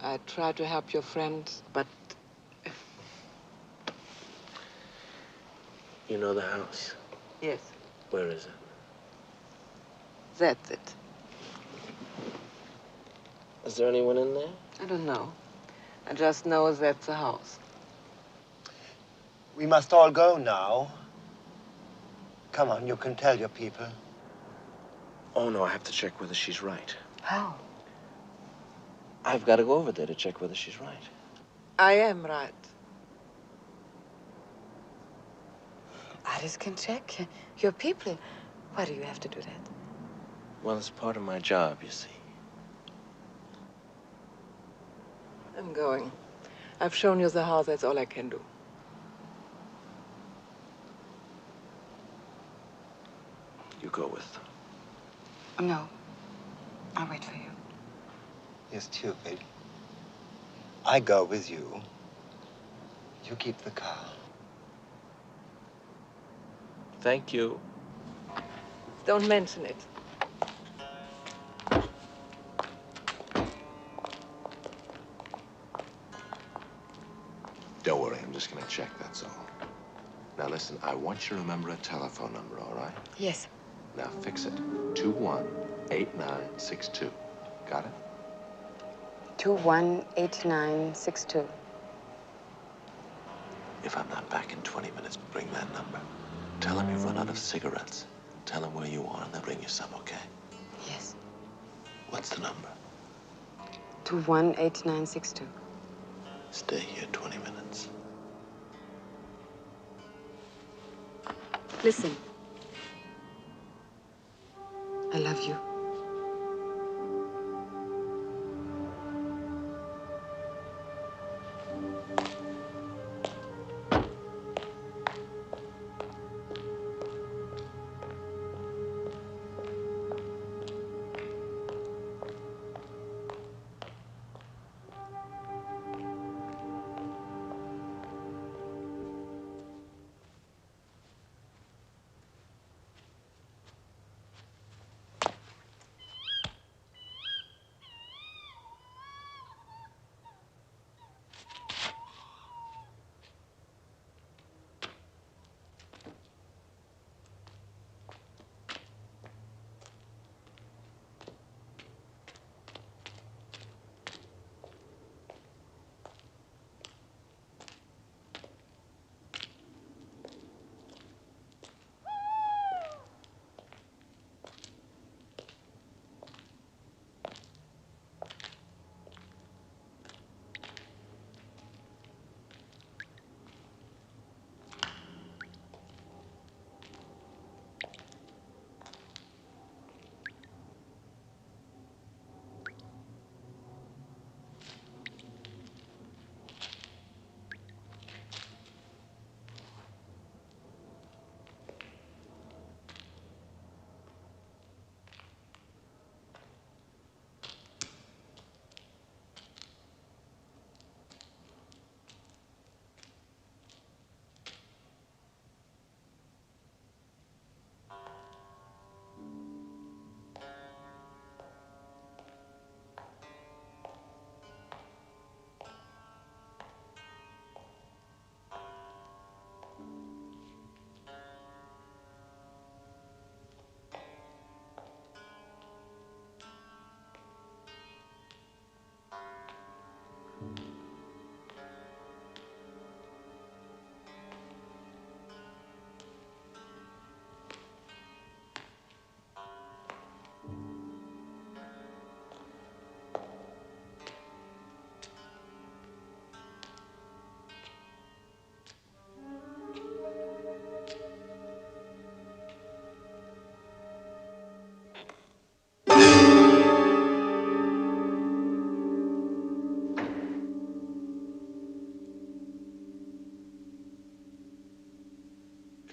I tried to help your friend, but... You know the house? Yes, Where is it? that's it. Is there anyone in there? I don't know. I just know that's the house. We must all go now. Come on, you can tell your people. Oh, no, I have to check whether she's right. How? I've got to go over there to check whether she's right. I am right. Alice can check. Your people. Why do you have to do that? Well, it's part of my job, you see. I'm going. I've shown you the house. That's all I can do. You go with them. No. I'll wait for you. You're stupid. I go with you. You keep the car. Thank you. Don't mention it. Don't worry, I'm just gonna check, that's all. Now listen, I want you to remember a telephone number, all right? Yes. Now fix it. 218962. Got it? 218962. If I'm not back in 20 minutes, bring that number. Tell them you've run out of cigarettes. Tell them where you are and they'll bring you some, okay? Yes. What's the number? 218962. Stay here 20 minutes. Listen. I love you.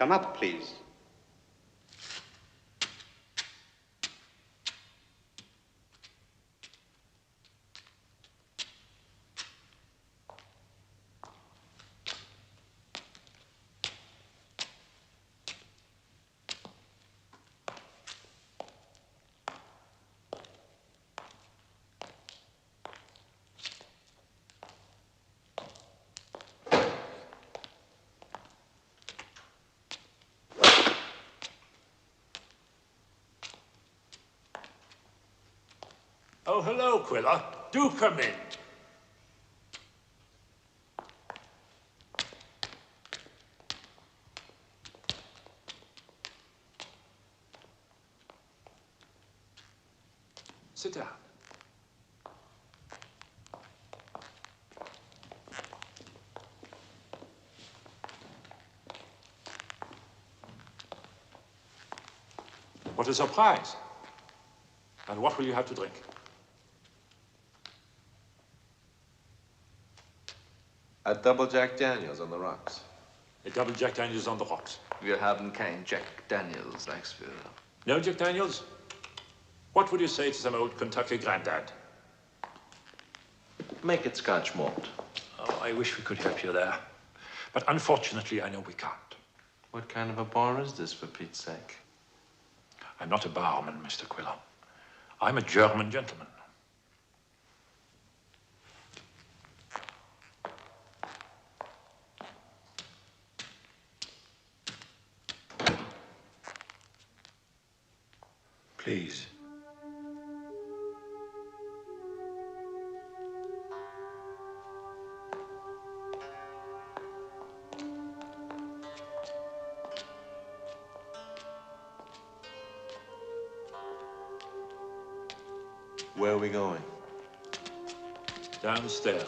Come up, please. Oh, hello, Quiller. Do come in. Sit down. What a surprise. And what will you have to drink? A double Jack Daniels on the rocks. A double Jack Daniels on the rocks. Wir haben kein Jack Daniels, sagst du. No Jack Daniels? What would you say to some old Kentucky granddad? Make it Scotch malt. Oh, I wish we could help you there. But unfortunately, I know we can't. What kind of a bar is this, for Pete's sake? I'm not a barman, Mr. Quiller. I'm a German gentleman. Please. Where are we going? Downstairs.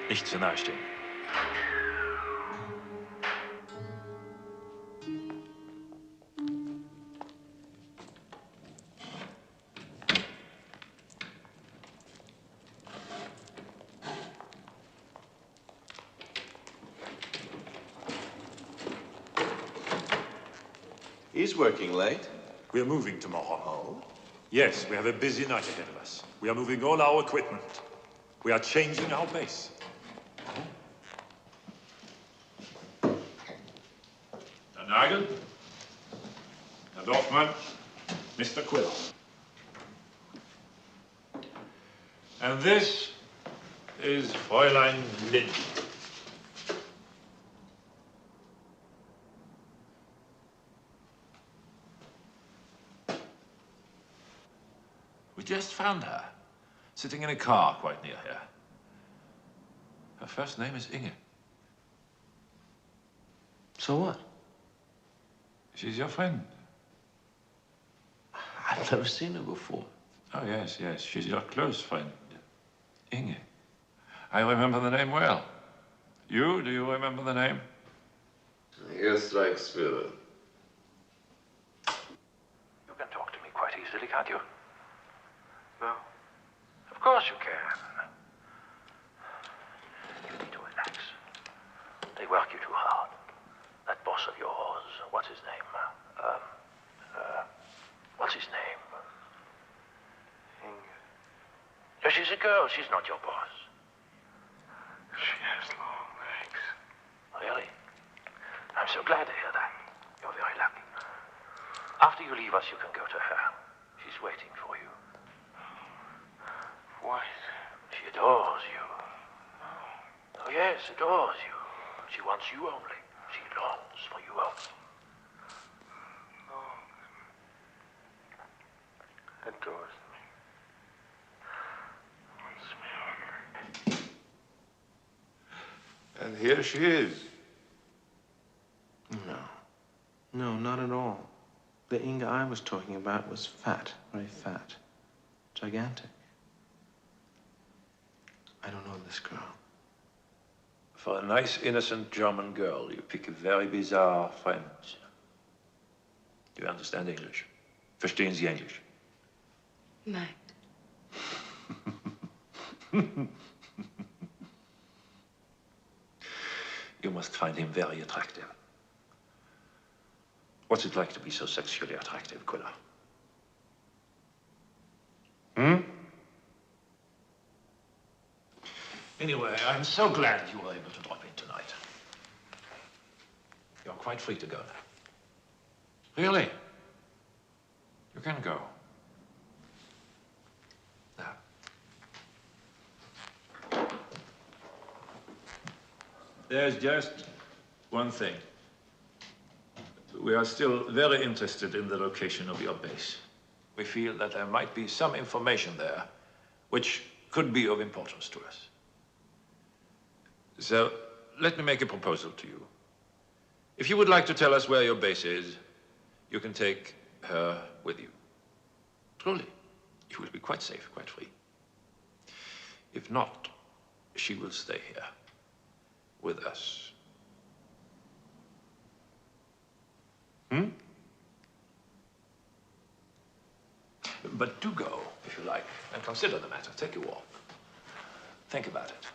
Nicht zu nahe stehen. He's working late. We are moving tomorrow. Oh? Yes, we have a busy night ahead of us. We are moving all our equipment. We are changing our base. Herr Nagel, Herr Dorfmann, Mr. Quiller. And this is Fräulein Lind. We just found her, sitting in a car quite near here. Her first name is Inge. So what? She's your friend. I've never seen her before. Oh, yes, yes. She's your close friend. Inge. I remember the name well. You, do you remember the name? Here strikes fear. You can talk to me quite easily, can't you? No. Of course you can. You need to relax. They work you too hard. That boss of yours, what's his name? What's his name? Inge. No, she's a girl. She's not your boss. She has long legs. Really? I'm so glad to hear that. You're very lucky. After you leave us, you can go to her. She's waiting for you. Why? She adores you. Oh, yes, adores you. She wants you only. She longs for you only. Adores me. Wants me only. And here she is. No. No, not at all. The Inga I was talking about was fat, very fat. Gigantic. I don't know this girl. For a nice, innocent German girl, you pick a very bizarre friend. Do you understand English? Verstehen Sie Englisch? Nein. You must find him very attractive. What's it like to be so sexually attractive, Quiller? Anyway, I'm so glad you were able to drop in tonight. You're quite free to go now. Really? You can go. Now. There's just one thing. We are still very interested in the location of your base. We feel that there might be some information there which could be of importance to us. So, let me make a proposal to you. If you would like to tell us where your base is, you can take her with you. Truly, you will be quite safe, quite free. If not, she will stay here with us. But do go, if you like, and consider the matter. Take a walk. Think about it.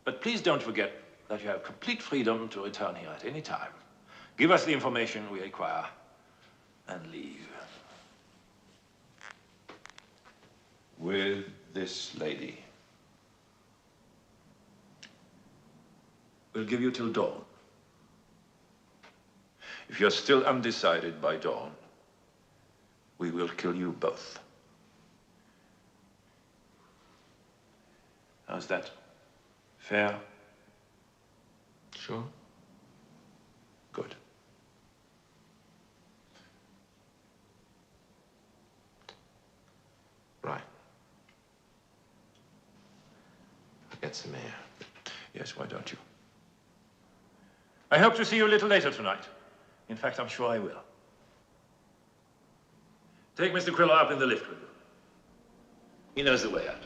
But please don't forget that you have complete freedom to return here at any time. Give us the information we require and leave. With this lady. We'll give you till dawn. If you're still undecided by dawn, we will kill you both. How's that? Fair? Sure. Good. Right. I'll get some air. Yes, why don't you? I hope to see you a little later tonight. In fact, I'm sure I will. Take Mr. Quiller up in the lift with you. He knows the way out.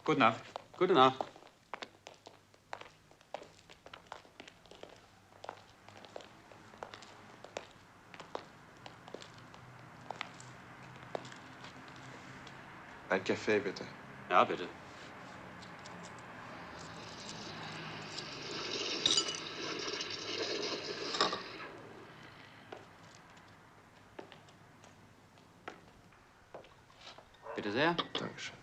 Gute Nacht. Gute Nacht. Ein Kaffee, bitte. Ja, bitte. Bitte sehr. Dankeschön.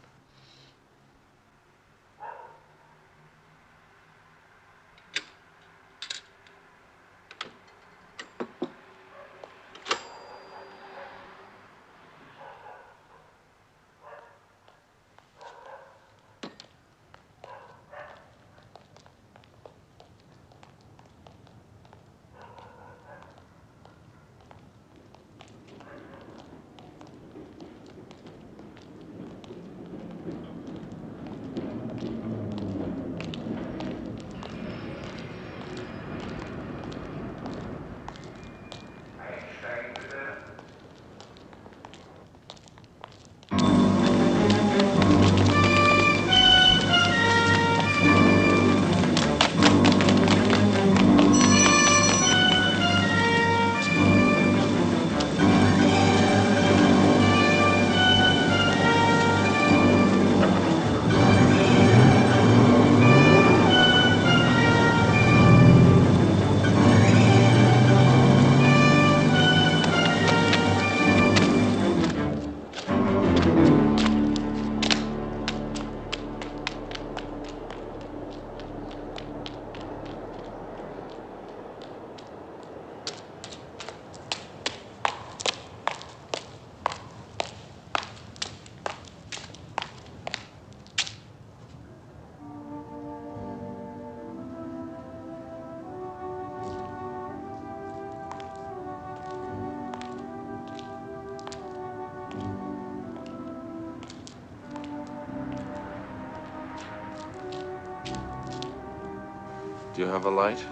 Do you have a light?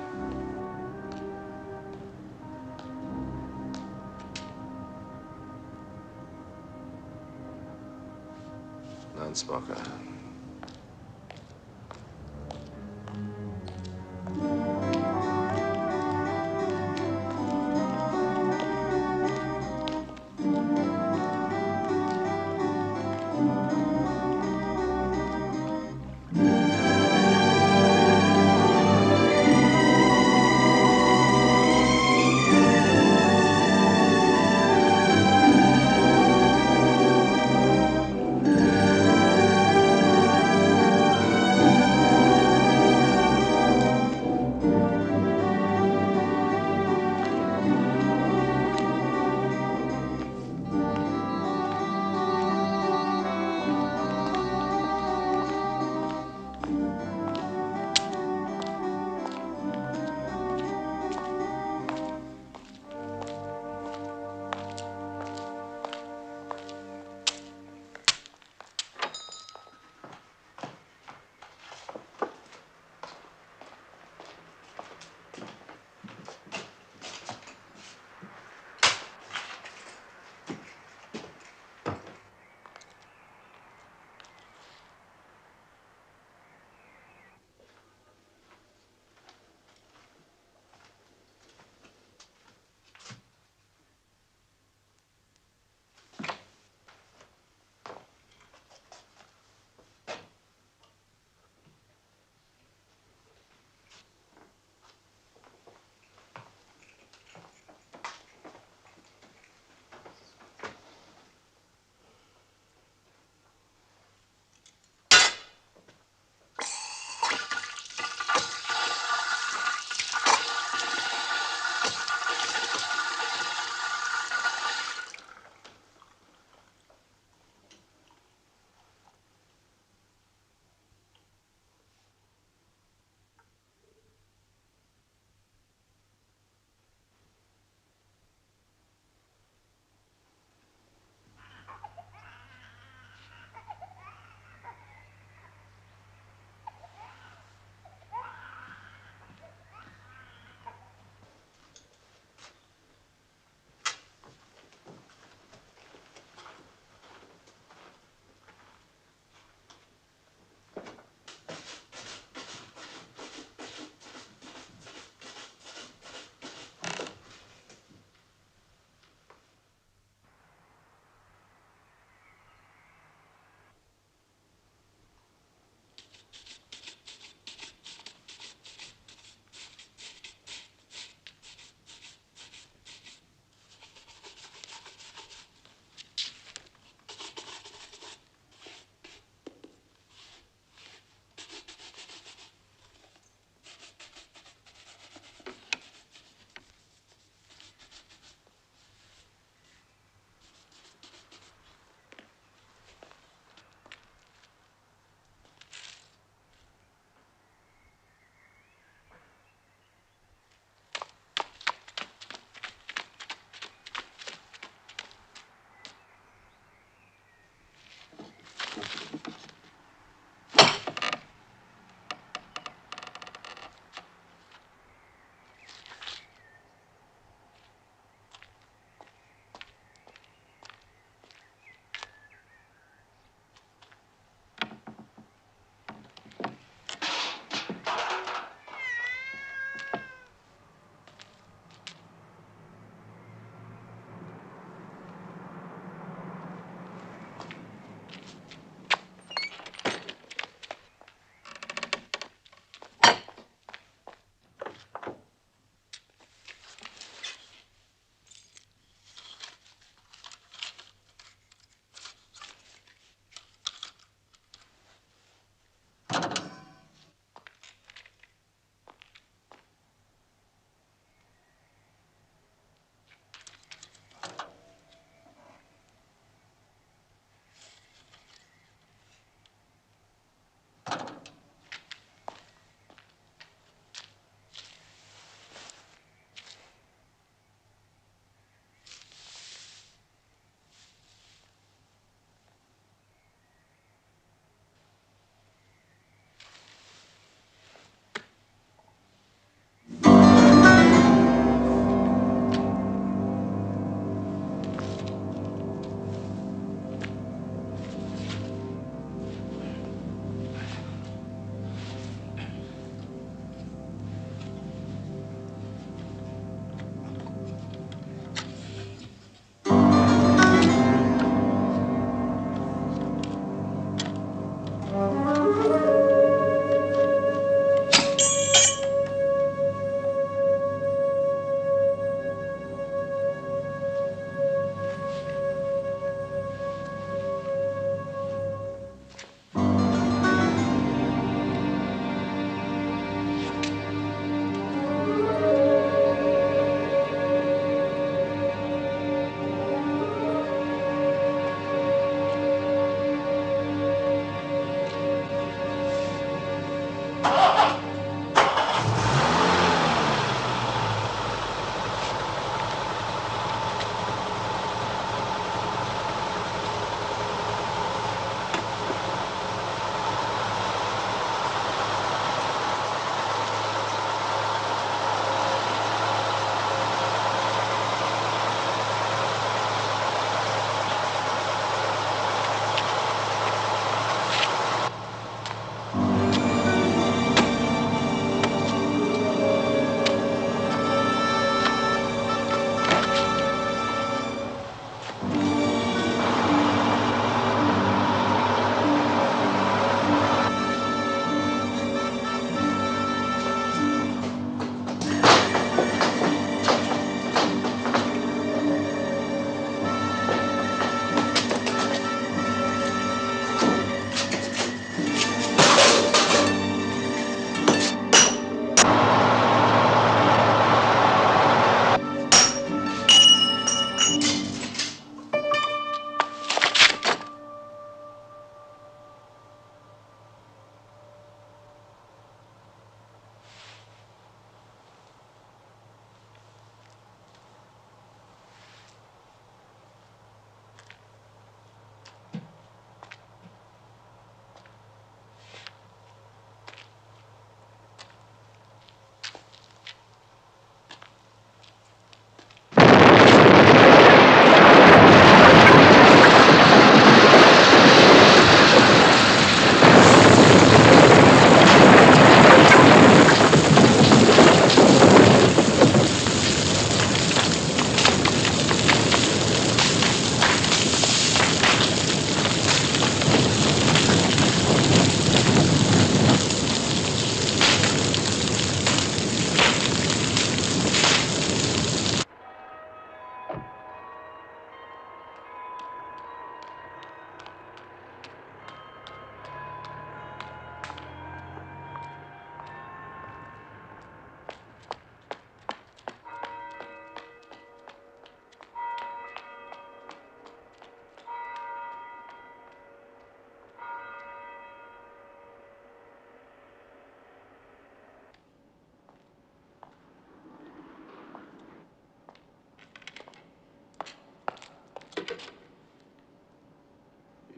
Non-smoker.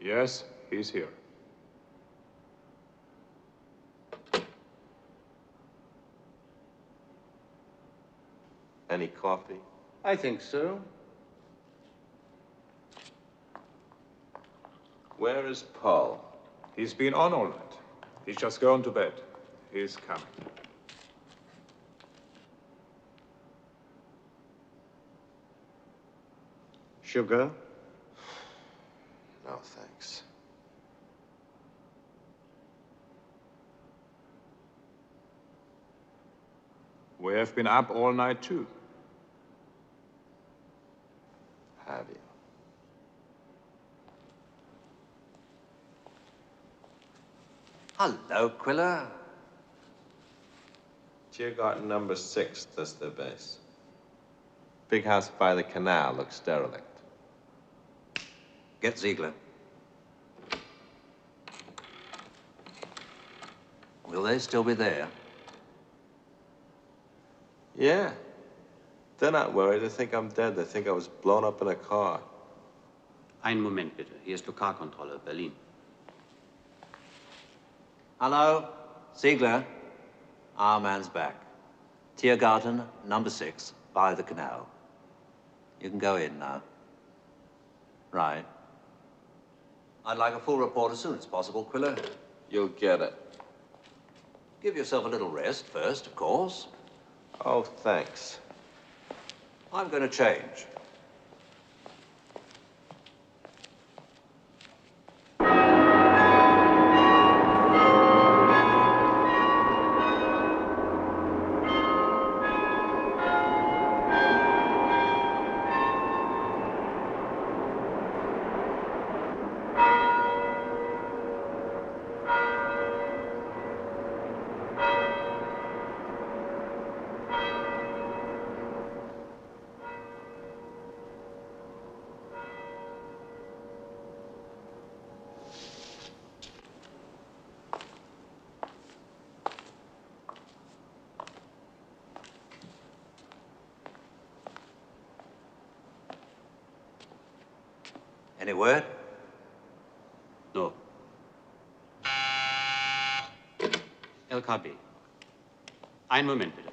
Yes, he's here. Any coffee? I think so. Where is Paul? He's been on all night. He's just gone to bed. He's coming. Sugar? No, thanks. We have been up all night, too. Have you? Hello, Quiller. Tiergarten number 6, that's their base. Big house by the canal looks derelict. Get Ziegler. Will they still be there? Yeah. They're not worried. They think I'm dead. They think I was blown up in a car. Einen Moment bitte. Hier ist Lokalkontrolle, Berlin. Hello? Ziegler? Our man's back. Tiergarten, number 6, by the canal. You can go in now. Right. I'd like a full report as soon as possible, Quiller. You'll get it. Give yourself a little rest first, of course. Oh, thanks. I'm going to change. Any word? No. LKB. Einen Moment bitte.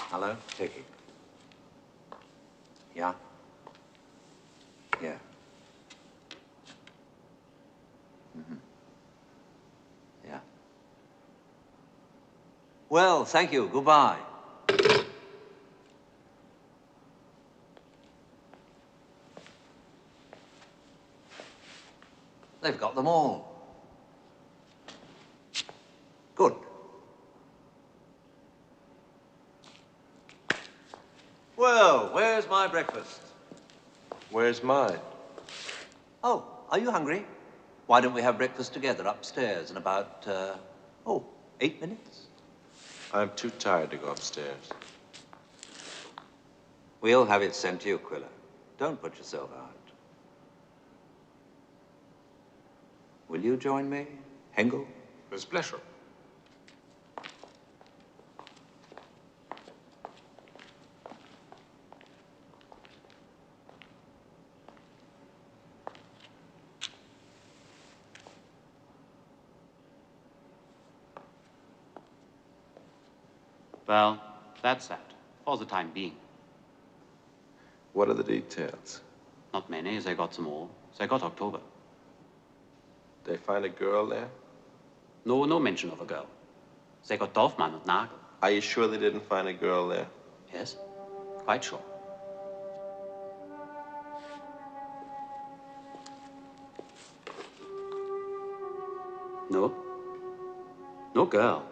Hello? Taking. Yeah? Yeah. Mm-hmm. Yeah. Well, thank you. Goodbye. They've got them all. Good. Well, where's my breakfast? Where's mine? Oh, are you hungry? Why don't we have breakfast together upstairs in about, 8 minutes? I'm too tired to go upstairs. We'll have it sent to you, Quiller. Don't put yourself out. Will you join me, Hengel? With pleasure. Well, that's that, for the time being. What are the details? Not many. They got them all. They got October. They find a girl there? No mention of a girl. They got Dorfmann and Nagel. Are you sure they didn't find a girl there? Yes, quite sure. No. No girl.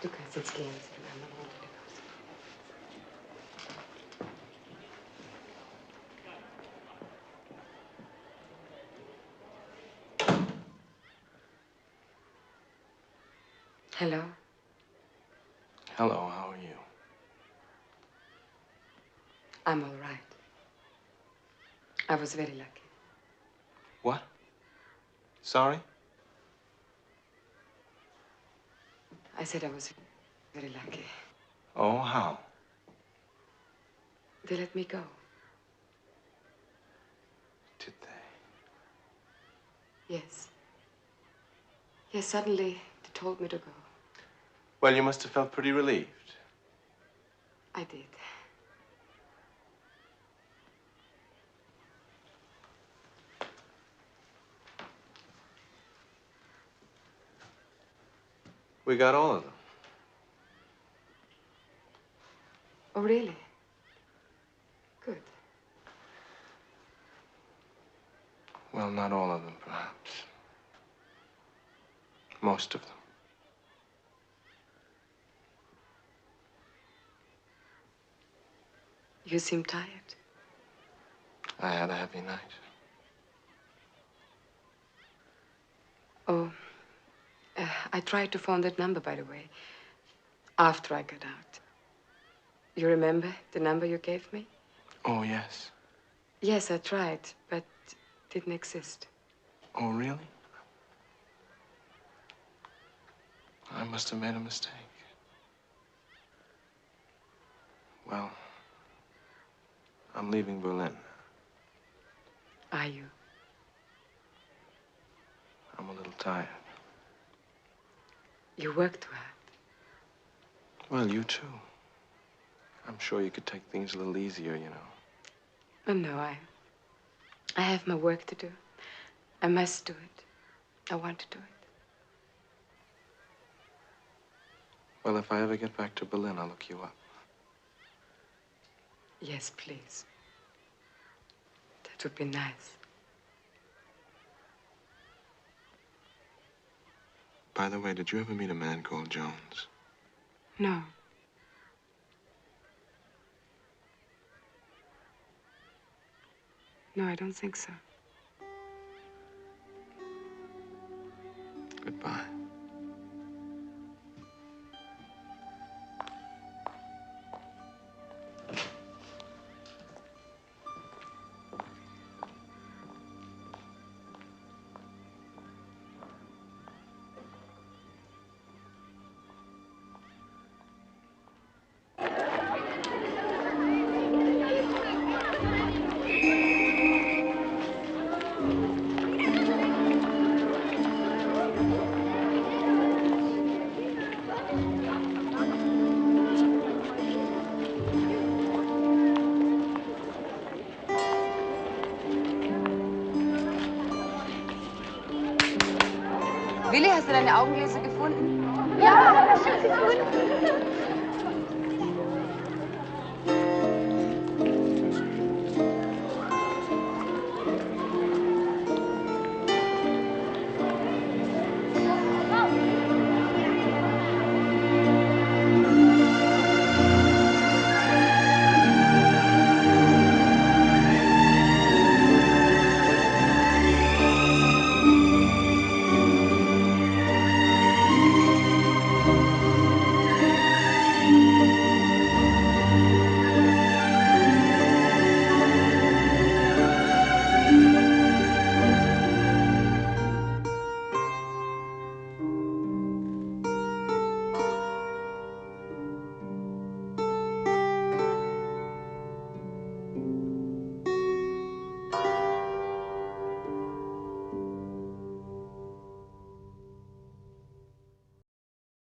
Du kannst jetzt gehen, Sie können einmal runter. Hello. Hello, how are you? I'm all right. I was very lucky. What? Sorry? I said I was very lucky. Oh, how? They let me go. Did they? Yes. Yes, suddenly they told me to go. Well, you must have felt pretty relieved. I did. We got all of them. Oh, really? Good. Well, not all of them, perhaps. Most of them. You seem tired. I had a heavy night. Oh, I tried to phone that number, by the way, after I got out. You remember the number you gave me? Oh, yes. Yes, I tried, but it didn't exist. Oh, really? I must have made a mistake. Well, I'm leaving Berlin. Are you? I'm a little tired. You work too hard. Well, you too. I'm sure you could take things a little easier, you know. Oh, no, I have my work to do. I must do it. I want to do it. Well, if I ever get back to Berlin, I'll look you up. Yes, please. That would be nice. By the way, did you ever meet a man called Jones? No. No, I don't think so. Goodbye. Willi, hast du deine Augengläser gefunden? Ja, ich hab sie gefunden.